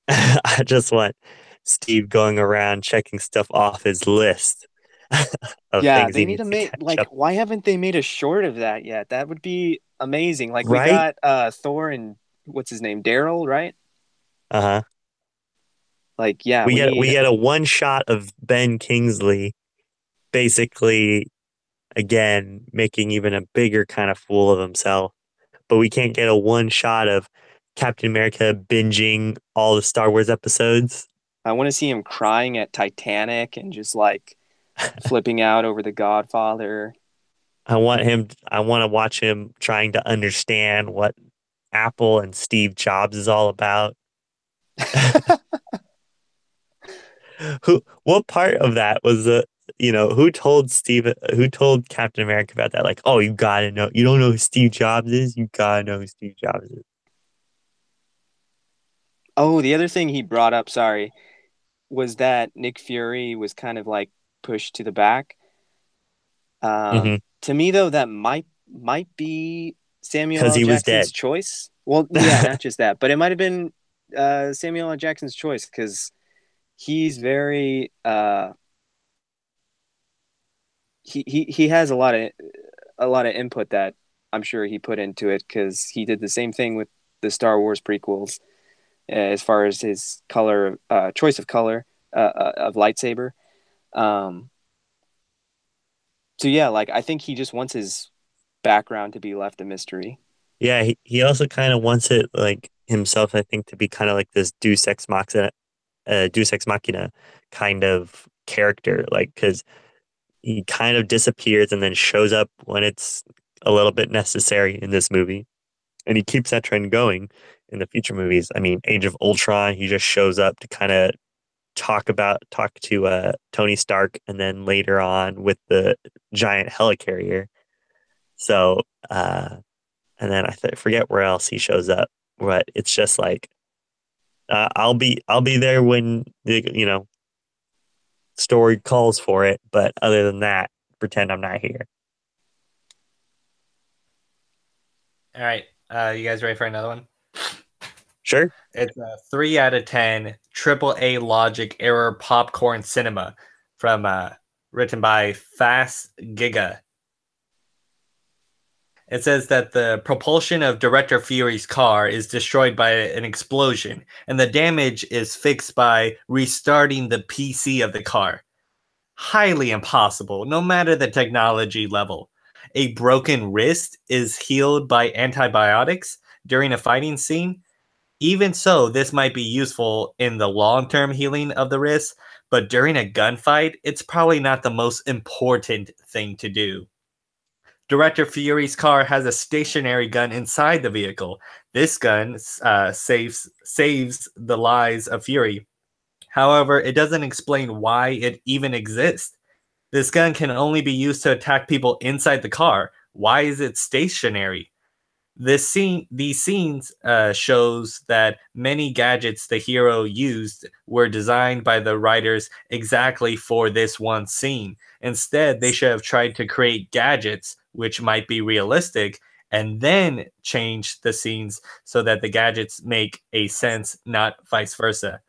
I just want Steve going around checking stuff off his list of Yeah, things they he need to needs to make catch like up. why haven't they made a short of that yet? That would be amazing. Like we Right? got Thor and what's his name? Daryl, right? Uh huh. Like yeah, we We need get a one shot of Ben Kingsley basically again, making even a bigger kind of fool of himself. But we can't get a one shot of Captain America binging all the Star Wars episodes. I want to see him crying at Titanic and just like flipping out over The Godfather. I want to watch him trying to understand what Apple and Steve Jobs is all about. What part of that was who told Captain America about that? Like, oh, you gotta know, you don't know who Steve Jobs is? You gotta know who Steve Jobs is. Oh, the other thing he brought up, sorry, was that Nick Fury was kind of like pushed to the back. Mm-hmm. To me, though, that might be Samuel Because L. he was Jackson's dead. choice. Well, yeah, not just that, but it might have been Samuel L. Jackson's choice because he's very he has a lot of input that I'm sure he put into it because he did the same thing with the Star Wars prequels as far as his color choice of color of lightsaber. Um, so yeah, like I think he just wants his background to be left a mystery. Yeah, he also kind of wants it like himself, I think, to be kind of like this Deus Ex Machina kind of character, like because he kind of disappears and then shows up when it's a little bit necessary in this movie, and he keeps that trend going in the future movies. I mean, Age of Ultron, he just shows up to kind of talk to Tony Stark, and then later on with the giant helicarrier. So, and then forget where else he shows up, but it's just like I'll be there when the story calls for it, but other than that, pretend I'm not here. All right. You guys ready for another one? Sure. It's a 3 out of 10 triple A logic error popcorn cinema from written by Fast Giga. It says that the propulsion of Director Fury's car is destroyed by an explosion, and the damage is fixed by restarting the PC of the car. Highly impossible, no matter the technology level. A broken wrist is healed by antibiotics during a fighting scene. Even so, this might be useful in the long-term healing of the wrist, but during a gunfight, it's probably not the most important thing to do. Director Fury's car has a stationary gun inside the vehicle. This gun saves the lives of Fury. However, it doesn't explain why it even exists. This gun can only be used to attack people inside the car. Why is it stationary? These scenes shows that many gadgets the hero used were designed by the writers exactly for this one scene. Instead, they should have tried to create gadgets which might be realistic and then change the scenes so that the gadgets make a sense, not vice versa.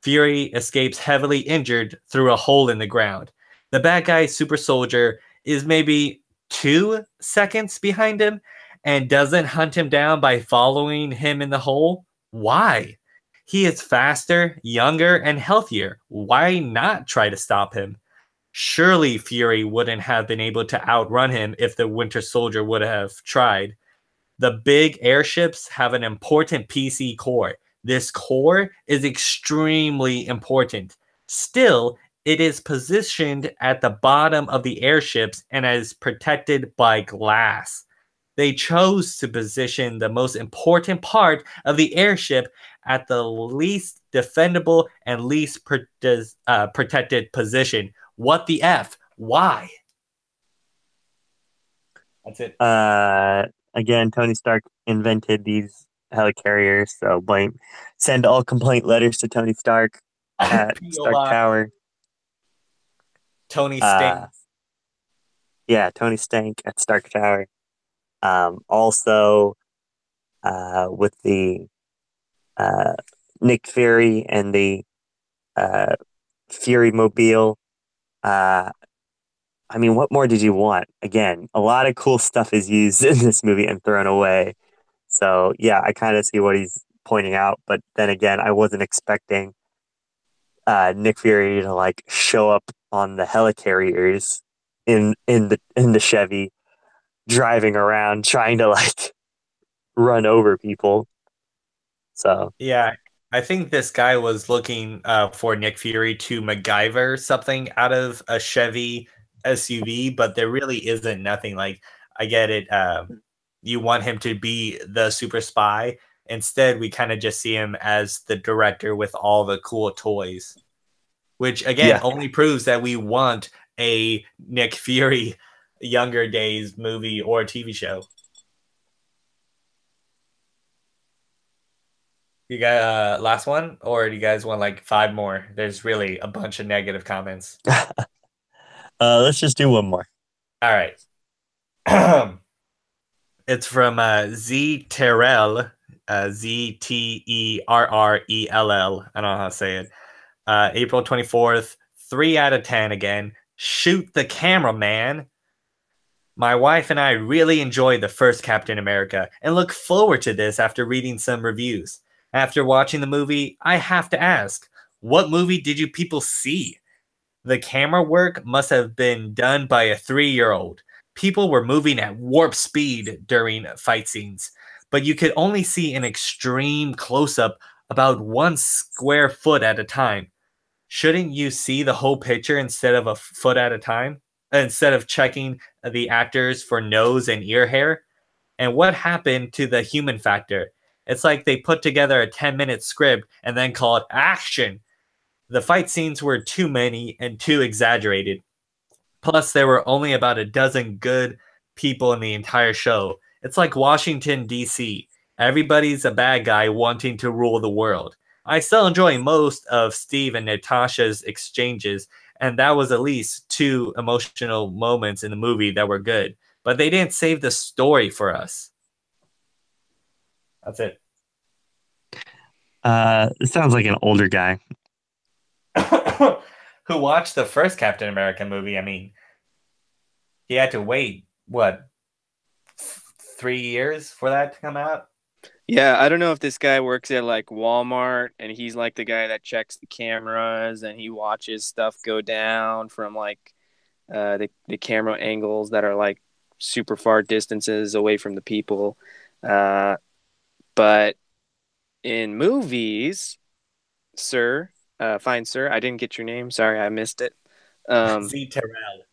Fury escapes heavily injured through a hole in the ground. The bad guy, Super Soldier, is maybe 2 seconds behind him and doesn't hunt him down by following him in the hole. Why? He is faster, younger, and healthier. Why not try to stop him? Surely Fury wouldn't have been able to outrun him if the Winter Soldier would have tried. The big airships have an important PC core. This core is extremely important. Still, it is positioned at the bottom of the airships and is protected by glass. They chose to position the most important part of the airship at the least defendable and least protected position. What the F? Why? That's it. Again, Tony Stark invented these helicarriers, so send all complaint letters to Tony Stark at Stark Tower. Tony Stan. Yeah, Tony Stank at Stark Tower. Also, with the Nick Fury and the Fury Mobile. I mean, what more did you want? Again, a lot of cool stuff is used in this movie and thrown away. So yeah, I kind of see what he's pointing out, but then again, I wasn't expecting Nick Fury to like show up on the helicarriers in the Chevy, driving around trying to like run over people. So Yeah, I think this guy was looking for Nick Fury to MacGyver something out of a Chevy SUV, but there really isn't nothing. Like, I get it. You want him to be the super spy. Instead, we kind of just see him as the director with all the cool toys, which again yeah, only proves that we want a Nick Fury younger days movie or TV show. You got last one, or do you guys want like five more? There's really a bunch of negative comments. let's just do one more. All right. It's from Z Terrell, Zterrell. I don't know how to say it. April 24th, 3 out of 10 again. Shoot the camera, man. My wife and I really enjoyed the first Captain America and look forward to this after reading some reviews. After watching the movie, I have to ask, what movie did you people see? The camera work must have been done by a 3-year-old. People were moving at warp speed during fight scenes, but you could only see an extreme close-up about 1 square foot at a time. Shouldn't you see the whole picture instead of a foot at a time? Instead of checking the actors for nose and ear hair? And what happened to the human factor? It's like they put together a 10-minute script and then called action. The fight scenes were too many and too exaggerated. Plus, there were only about a dozen good people in the entire show. It's like Washington, D.C. Everybody's a bad guy wanting to rule the world. I still enjoy most of Steve and Natasha's exchanges, and that was at least 2 emotional moments in the movie that were good. But they didn't save the story for us. That's it. It sounds like an older guy. Who watched the first Captain America movie. I mean, he had to wait, what, 3 years for that to come out? Yeah, I don't know if this guy works at like Walmart and he's like the guy that checks the cameras and he watches stuff go down from like the camera angles that are like super far distances away from the people. Uh, but in movies, sir, fine sir, I didn't get your name. Sorry, I missed it. Z Terrell.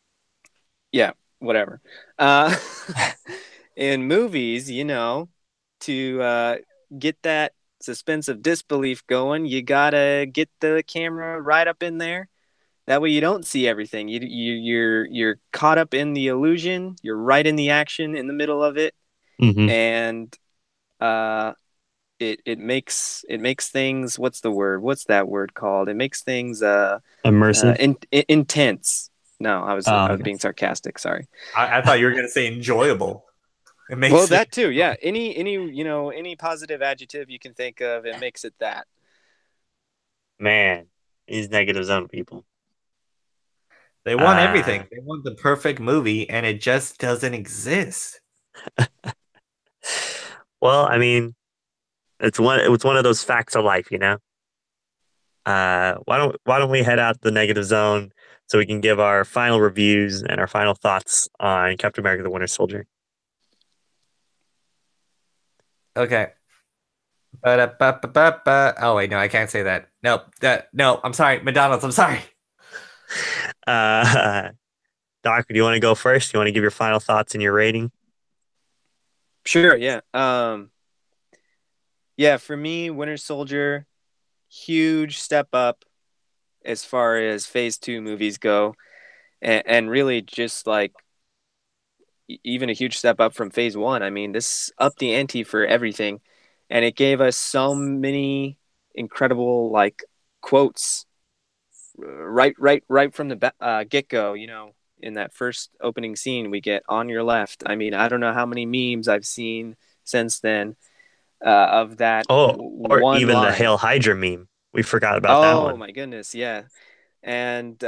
Yeah, whatever. Uh, in movies, to get that suspense of disbelief going, you gotta get the camera right up in there. That way, you don't see everything. You're caught up in the illusion. You're right in the action, in the middle of it, Mm-hmm. and uh, it makes things. What's the word? What's that word called? It makes things Immersive. intense. No, I was Okay. being sarcastic. Sorry. I thought you were going to say enjoyable. It makes Well, it, that too. Yeah. Any positive adjective you can think of, it makes it that. Man, these negative zone people. they want everything. They want the perfect movie, and it just doesn't exist. Well, I mean, it's one of those facts of life, why don't we head out the negative zone so we can give our final reviews and our final thoughts on Captain America: The Winter Soldier? Okay. Ba-da-ba-ba-ba-ba. Oh wait, no, I can't say that. No, I'm sorry, McDonald's. I'm sorry. Uh, Doc, do you want to go first? Do you want to give your final thoughts and your rating? Sure. Yeah. Yeah. For me, Winter Soldier, huge step up as far as Phase 2 movies go, and really just like even a huge step up from Phase 1. I mean, this upped the ante for everything, and it gave us so many incredible like quotes right from the get go. In that first opening scene, we get "on your left." I mean, I don't know how many memes I've seen since then of that Oh, or one even the line. Hail Hydra meme. We forgot about that Oh one. my goodness, yeah. And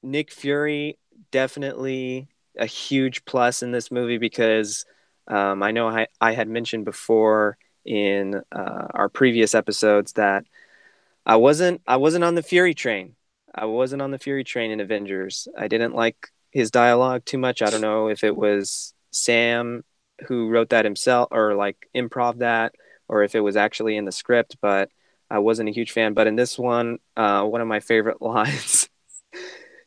Nick Fury, definitely a huge plus in this movie because I know I had mentioned before in our previous episodes that I wasn't on the Fury train. I wasn't on the Fury train in Avengers. I didn't like his dialogue too much. I don't know if it was Sam who wrote that himself or like improv that, or if it was actually in the script, but I wasn't a huge fan. But in this one of my favorite lines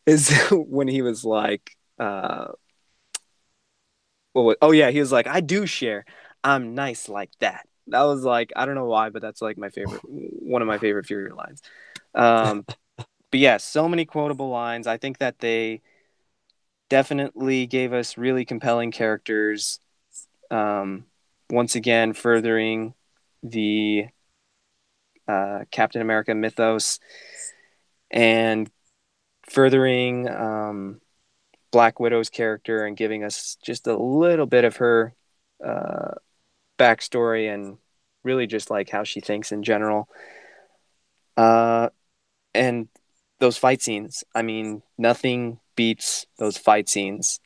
is when he was like, oh yeah, he was like, I do share. I'm nice like that. That was like, I don't know why, but that's like one of my favorite Fury lines. Um, but yeah, so many quotable lines. I think that they definitely gave us really compelling characters. Um, Once again, furthering the Captain America mythos and furthering Black Widow's character and giving us just a little bit of her uh, backstory and really just like how she thinks in general. And those fight scenes, I mean, nothing beats those fight scenes.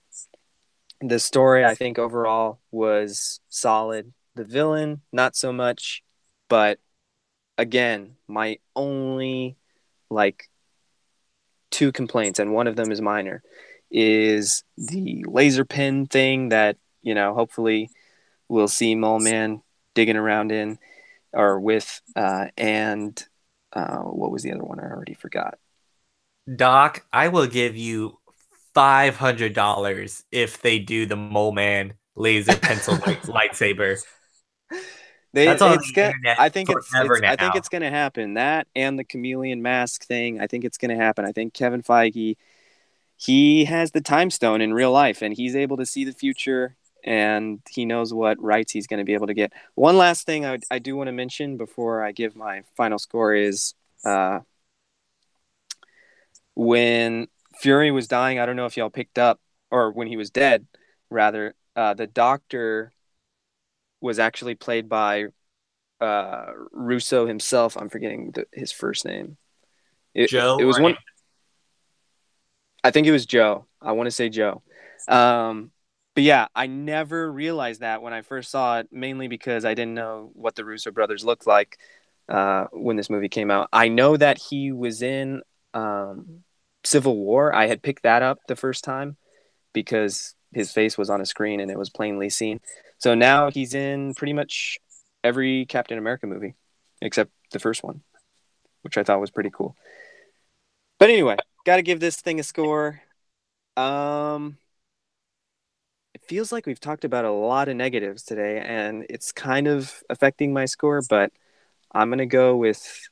The story, I think, overall was solid. The villain, not so much. But again, my only like two complaints, and one of them is minor, is the laser pin thing that, hopefully we'll see Mole Man digging around in or with, and what was the other one? I already forgot. Doc, I will give you $500 if they do the Mole Man laser pencil lightsaber. That's on the internet forever I think now. it's gonna happen. That and the chameleon mask thing. I think it's gonna happen. I think Kevin Feige, he has the time stone in real life, and he's able to see the future, and he knows what rights he's going to be able to get. One last thing I do want to mention before I give my final score is when Fury was dying. I don't know if y'all picked up, or when he was dead, rather. The Doctor was actually played by Russo himself. I'm forgetting his first name. Joe It was or one. I think it was Joe. I want to say Joe. But yeah, I never realized that when I first saw it, mainly because I didn't know what the Russo brothers looked like when this movie came out. I know that he was in Civil War. I had picked that up the first time because his face was on a screen and it was plainly seen. So now he's in pretty much every Captain America movie except the first one, which I thought was pretty cool. But anyway, got to give this thing a score. It feels like we've talked about a lot of negatives today, and it's kind of affecting my score, but I'm going to go with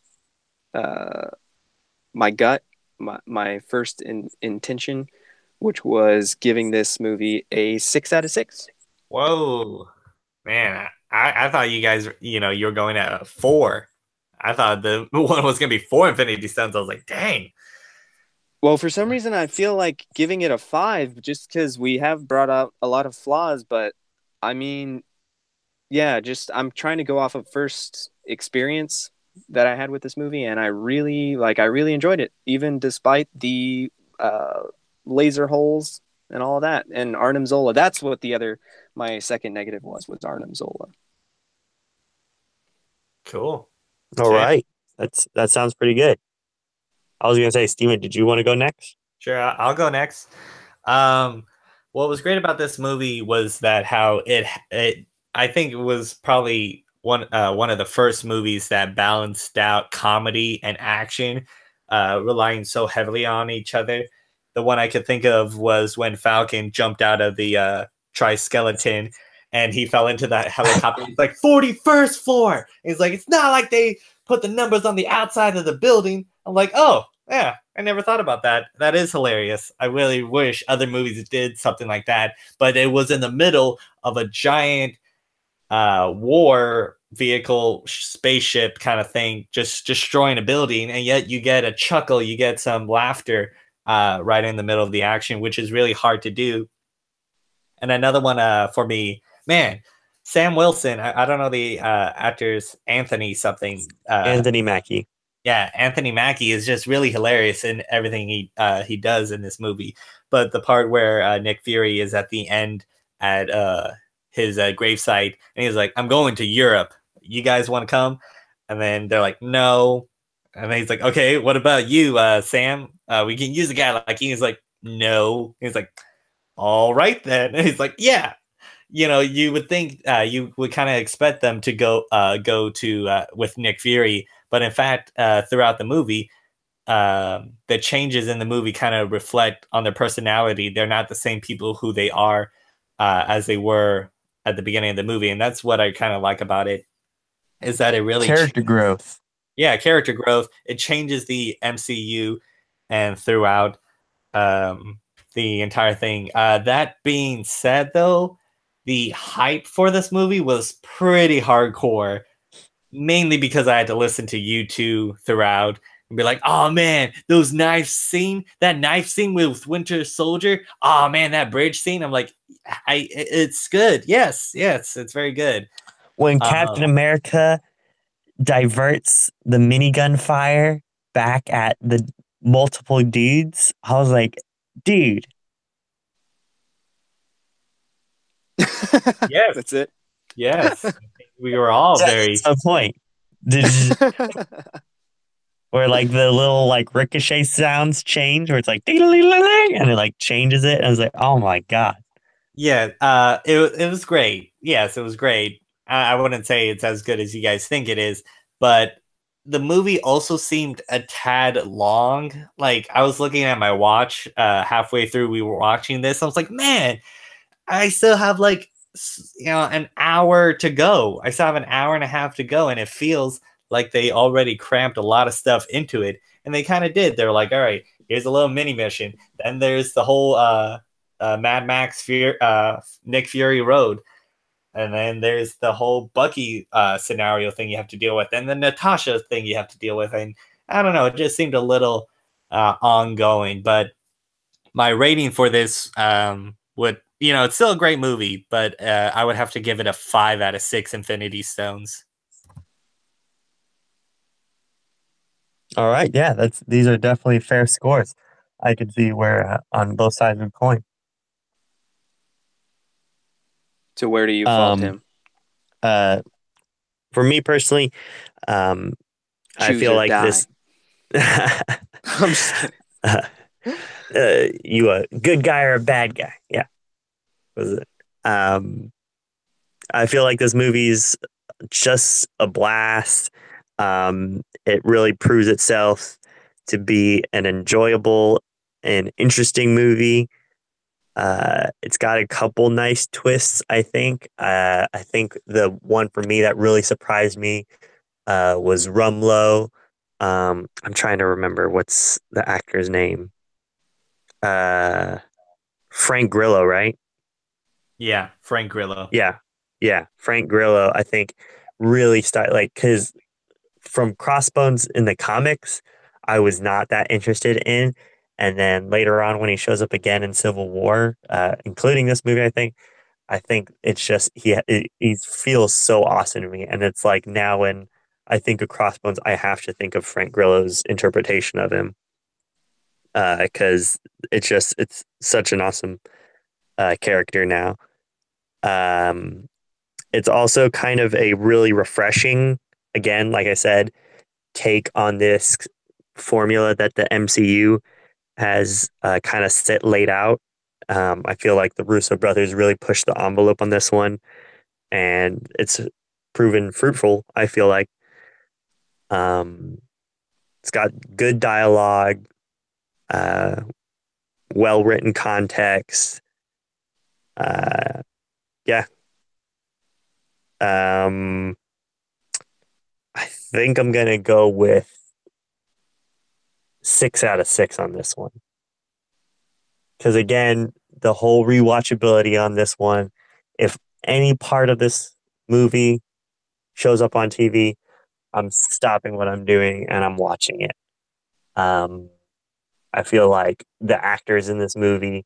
my gut, my first intention, which was giving this movie a 6 out of 6. Whoa, man! I thought you guys, you were going at a 4. I thought the one was gonna be 4 Infinity Stones. I was like, dang. Well, for some reason, I feel like giving it a 5 just because we have brought out a lot of flaws. But I mean, yeah, just I'm trying to go off of first experience that I had with this movie, and I really enjoyed it, even despite the laser holes and all of that. And Arnim Zola. That's what my second negative was Arnim Zola. Cool. All right. That sounds pretty good. I was going to say, Steven, did you want to go next? Sure, I'll go next. What was great about this movie was that how it I think it was probably one of the first movies that balanced out comedy and action, relying so heavily on each other. The one I could think of was when Falcon jumped out of the triskeleton and he fell into that helicopter. He's like, 41st floor. He's like, it's not like they put the numbers on the outside of the building. I'm like, oh, yeah, I never thought about that. That is hilarious. I really wish other movies did something like that, but it was in the middle of a giant war vehicle spaceship kind of thing, just destroying a building, and yet you get a chuckle, you get some laughter right in the middle of the action, which is really hard to do. And another one for me, man, Sam Wilson. I don't know the actor's Anthony something. Anthony Mackie. Yeah, Anthony Mackie is just really hilarious in everything he does in this movie. But the part where Nick Fury is at the end at his gravesite, and he's like, "I'm going to Europe. You guys want to come?" And then they're like, "No." And then he's like, "Okay, what about you, Sam?" We can use a guy like he's like, no. He's like, all right then. And he's like, yeah. You would think you would kind of expect them to go to with Nick Fury, but in fact, throughout the movie, the changes in the movie kind of reflect on their personality. They're not the same people who they are as they were at the beginning of the movie, and that's what I kind of like about it. Is that it really character growth? Yeah, character growth. It changes the MCU and throughout the entire thing. That being said, though, the hype for this movie was pretty hardcore, mainly because I had to listen to you2 throughout and be like, oh man, that knife scene with Winter Soldier, oh man, that bridge scene. I'm like, it's good. Yes, it's very good. When Captain America diverts the minigun fire back at the multiple dudes, I was like, dude. Yes. That's it. Yes. We were all very... That's the point. Did you... Where like the little like ricochet sounds change, where it's like and it like changes it. And I was like, oh my god. Yeah, it was great. Yes, it was great. I wouldn't say it's as good as you guys think it is, but the movie also seemed a tad long. Like I was looking at my watch halfway through we were watching this. I was like, man, I still have like an hour to go. I still have an hour and a half to go, and it feels like they already cramped a lot of stuff into it, and they kind of did. They're like, all right, here's a little mini mission. Then there's the whole Mad Max Nick Fury Road. And then there's the whole Bucky scenario thing you have to deal with, and the Natasha thing you have to deal with. And I don't know, it just seemed a little ongoing. But my rating for this would, it's still a great movie, but I would have to give it a 5 out of 6 Infinity Stones. All right, yeah, these are definitely fair scores. I could see where on both sides of the coin. So where do you fault him? For me personally, I feel like die. this. I'm just kidding. You a good guy or a bad guy? Yeah. Was it? I feel like this movie's just a blast. It really proves itself to be an enjoyable and interesting movie. It's got a couple nice twists, I think. I think the one for me that really surprised me was Rumlow. I'm trying to remember what's the actor's name. Frank Grillo, right? Yeah, Frank Grillo. Yeah, Frank Grillo. I think really because from Crossbones in the comics, I was not that interested in. And then later on, when he shows up again in Civil War, including this movie, I think it's just he feels so awesome to me. And it's like now when I think of Crossbones, I have to think of Frank Grillo's interpretation of him because it's such an awesome character now. It's also kind of a really refreshing, again, like I said, take on this formula that the MCU has kind of laid out. I feel like the Russo brothers really pushed the envelope on this one, and it's proven fruitful, I feel like. It's got good dialogue, well-written context. Yeah. I think I'm going to go with 6 out of 6 on this one. Because again, the whole rewatchability on this one, if any part of this movie shows up on TV, I'm stopping what I'm doing and I'm watching it. I feel like the actors in this movie,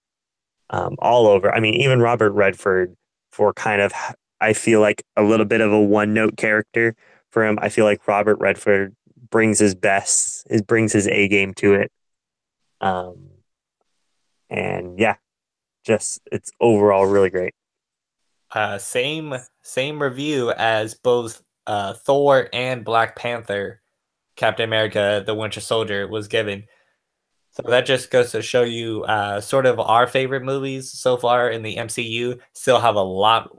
all over, I mean, even Robert Redford, for kind of, I feel like a little bit of a one-note character for him. I feel like Robert Redford brings his best, brings his A game to it. And yeah, just it's overall really great. Same review as both Thor and Black Panther. Captain America: The Winter Soldier was given. So that just goes to show you sort of our favorite movies so far in the MCU. Still have a lot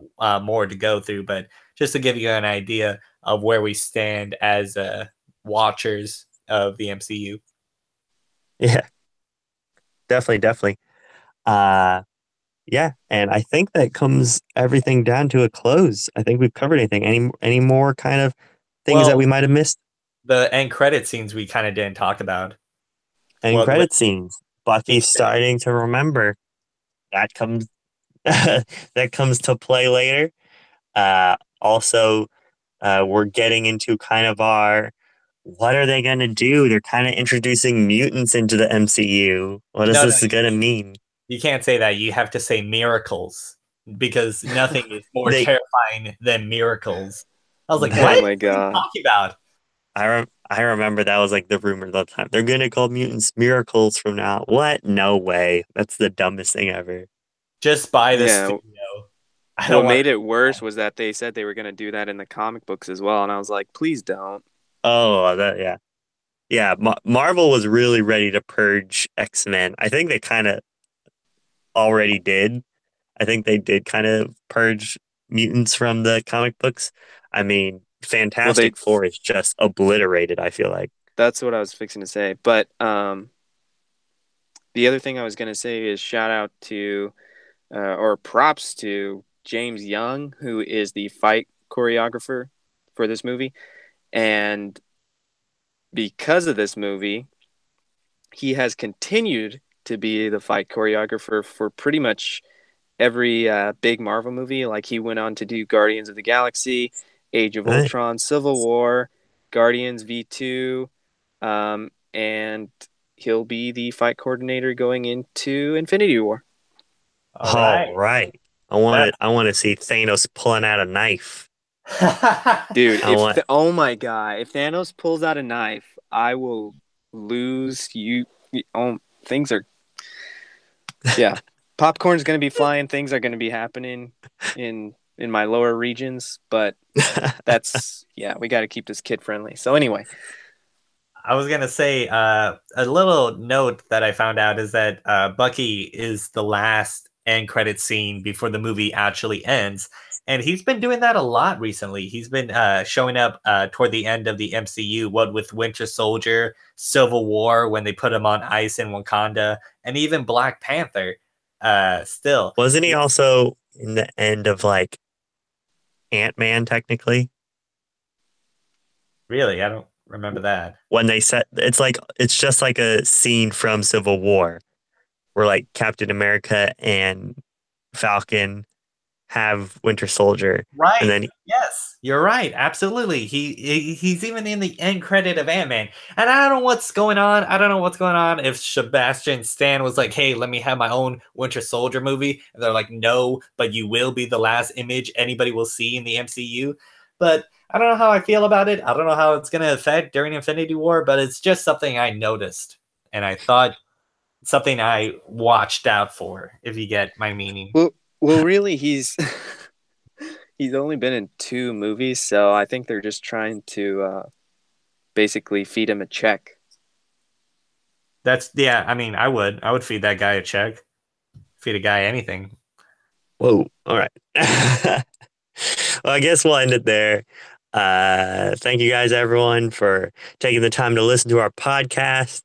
more to go through, but just to give you an idea of where we stand as watchers of the MCU. Yeah, definitely, definitely. Uh, yeah, and I think that comes everything down to a close. I think we've covered anything. Any more kind of things that we Well, might have missed? the end credit scenes we kind of didn't talk about. End Well, credit scenes. Bucky's starting to remember. That comes that comes to play later. Also, we're getting into kind of our what are they going to do? They're kind of introducing mutants into the MCU. What is no, no, this going to mean? you can't say that. You have to say miracles because nothing is more They terrifying than miracles. I was like, Oh what? that my What are you god. talking about? I remember that was like the rumor the time. They're going to call mutants miracles from now. What? No way. That's the dumbest thing ever. Just buy the Yeah. studio. I What don't want made it worse was that they said they were going to do that in the comic books as well, and I was like, please don't. Oh, that yeah. Yeah, Marvel was really ready to purge X-Men. I think they kind of already did. I think they did kind of purge mutants from the comic books. I mean, Well, they Fantastic Four is just obliterated, I feel like. that's what I was fixing to say. But the other thing I was going to say is shout out to or props to James Young, who is the fight choreographer for this movie. And because of this movie, he has continued to be the fight choreographer for pretty much every big Marvel movie. Like he went on to do Guardians of the Galaxy, Age of Right. Ultron, Civil War, Guardians V2, and he'll be the fight coordinator going into Infinity War. All All right. right. That I want to see Thanos pulling out a knife. Dude, I want oh my god, if Thanos pulls out a knife, I will lose you. Oh, things are yeah. Popcorn's gonna be flying. Things are gonna be happening in my lower regions, but that's yeah. We got to keep this kid friendly. So anyway, I was gonna say a little note that I found out is that Bucky is the last end credit scene before the movie actually ends, and he's been doing that a lot recently. He's been showing up toward the end of the MCU, what with Winter Soldier, Civil War when they put him on ice in Wakanda, and even Black Panther. Still, wasn't he also in the end of like Ant-Man technically? really, I don't remember that. When they set it's just like a scene from Civil War where like Captain America and Falcon have Winter Soldier, and Right. then Yes, you're right. Absolutely. He's even in the end credit of Ant-Man. And I don't know what's going on. I don't know what's going on. If Sebastain Stan was like, hey, let me have my own Winter Soldier movie. And they're like, no, but you will be the last image anybody will see in the MCU. But I don't know how I feel about it. I don't know how it's going to affect during Infinity War, but it's just something I noticed. And I thought something I watched out for, if you get my meaning. well, really, he's he's only been in 2 movies, so I think they're just trying to basically feed him a check. That's yeah. I mean, I would feed that guy a check, feed a guy anything. whoa, all right. Well, I guess we'll end it there. Thank you guys, everyone, for taking the time to listen to our podcast.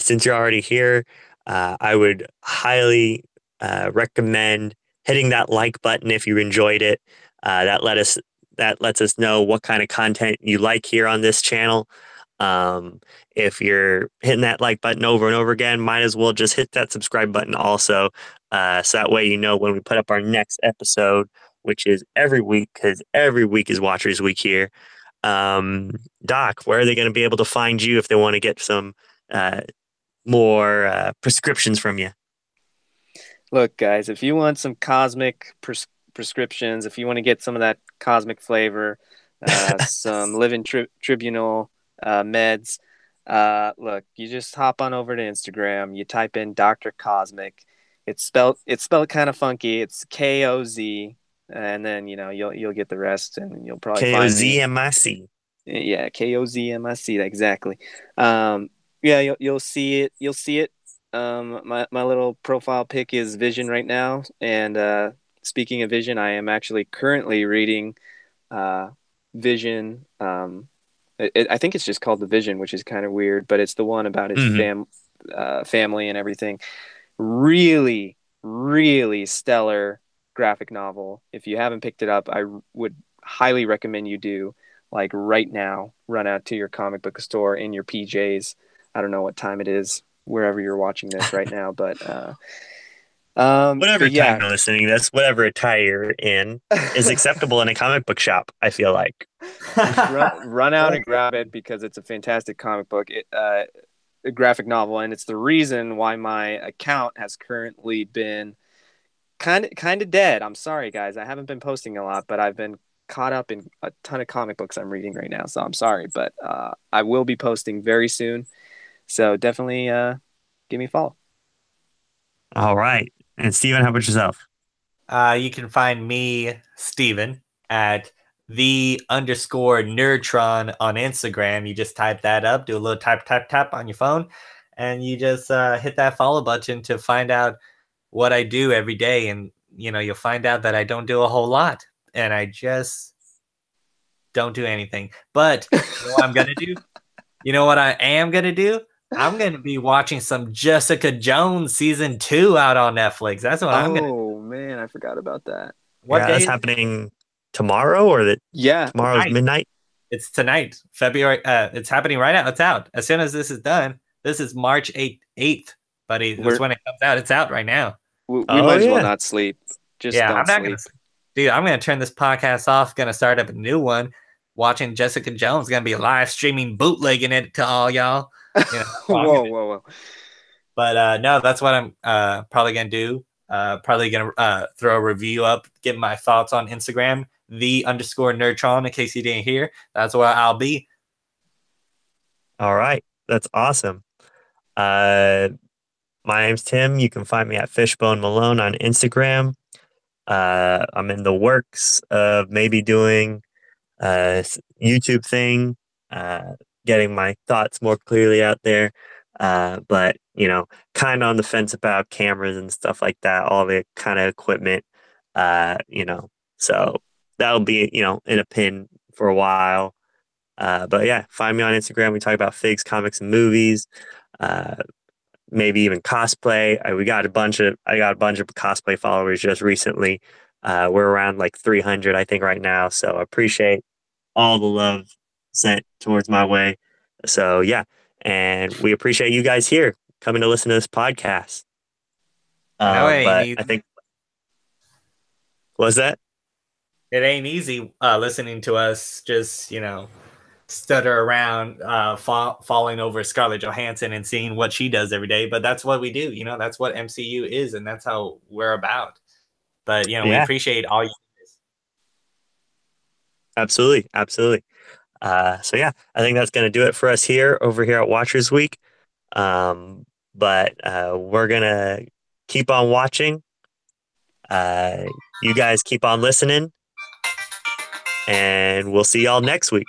Since you're already here, I would highly recommend hitting that like button if you enjoyed it. That lets us know what kind of content you like here on this channel. If you're hitting that like button over and over again, might as well just hit that subscribe button also. So that way you know when we put up our next episode, which is every week, because every week is Watchers Week here. Doc, where are they going to be able to find you if they want to get some more prescriptions from you? Look, guys, if you want some cosmic prescriptions, if you want to get some of that cosmic flavor, some living tribunal meds, look, you just hop on over to Instagram. You type in Dr. Cosmic. It's spelled kind of funky. It's KOZ, and then you'll get the rest, and you'll probably find me. KOZMIC. Yeah, KOZMIC, exactly. Um, Yeah, you'll see it. You'll see it. My little profile pic is Vision right now, and speaking of Vision, I am actually currently reading uh, Vision. I think it's just called The Vision, which is kind of weird, but it's the one about his Hmm. family and everything. Really, really stellar graphic novel. If you haven't picked it up, I would highly recommend you do. Like right now, run out to your comic book store in your PJs. I don't know what time it is wherever you're watching this right now, Whatever but time yeah. you're listening to this, whatever attire you're in is acceptable in a comic book shop, I feel like. Just run out and grab it because it's a fantastic comic book, a graphic novel, and it's the reason why my account has currently been kind of dead. I'm sorry, guys. I haven't been posting a lot, but I've been caught up in a ton of comic books I'm reading right now, so I'm sorry, but I will be posting very soon. So definitely give me a follow. All right. And Steven, how about yourself? You can find me, Steven, at _nerdtron on Instagram. You just type that up, do a little tap on your phone, and you just hit that follow button to find out what I do every day. And, you'll find out that I don't do a whole lot, and I just don't do anything. But you know what I'm going to do? You know what I am going to do? I'm going to be watching some Jessica Jones season 2 out on Netflix. That's what I'm going to. Oh man, I forgot about that. What Yeah, that's day? happening tomorrow or Yeah. tomorrow's Tonight. midnight? It's tonight, February. It's happening right now. It's out. As soon as this is done, this is March 8th, buddy. That's We're when it comes out. It's out right now. we Oh might as well yeah. not sleep. Just Yeah, I'm don't not going sleep. to, dude, I'm going to turn this podcast off. Going to start up a new one. Watching Jessica Jones. Going to be live streaming, bootlegging it to all y'all. Whoa, whoa, whoa. But no, that's what I'm probably going to do. Probably going to throw a review up, get my thoughts on Instagram, _nerdtron, in case you didn't hear. That's where I'll be. All right. That's awesome. My name's Tim. You can find me at Fishbone Malone on Instagram. I'm in the works of maybe doing a YouTube thing, getting my thoughts more clearly out there. But kind of on the fence about cameras and stuff like that, all the kind of equipment. So that'll be in a pin for a while. But yeah, find me on Instagram. We talk about figs, comics, and movies. Uh, Maybe even cosplay. I got a bunch of cosplay followers just recently. We're around like 300, I think, right now. So I appreciate all the love sent towards my way. So yeah, and we appreciate you guys here coming to listen to this podcast. I know it ain't But easy. I think was that? It ain't easy listening to us just, stutter around, falling over Scarlett Johansson and seeing what she does every day. But that's what we do. That's what MCU is, and that's how we're about. But, we Yeah, appreciate all you guys. absolutely, absolutely. So yeah, I think that's going to do it for us over here at Watchers Week. But we're gonna keep on watching. You guys keep on listening, and we'll see y'all next week.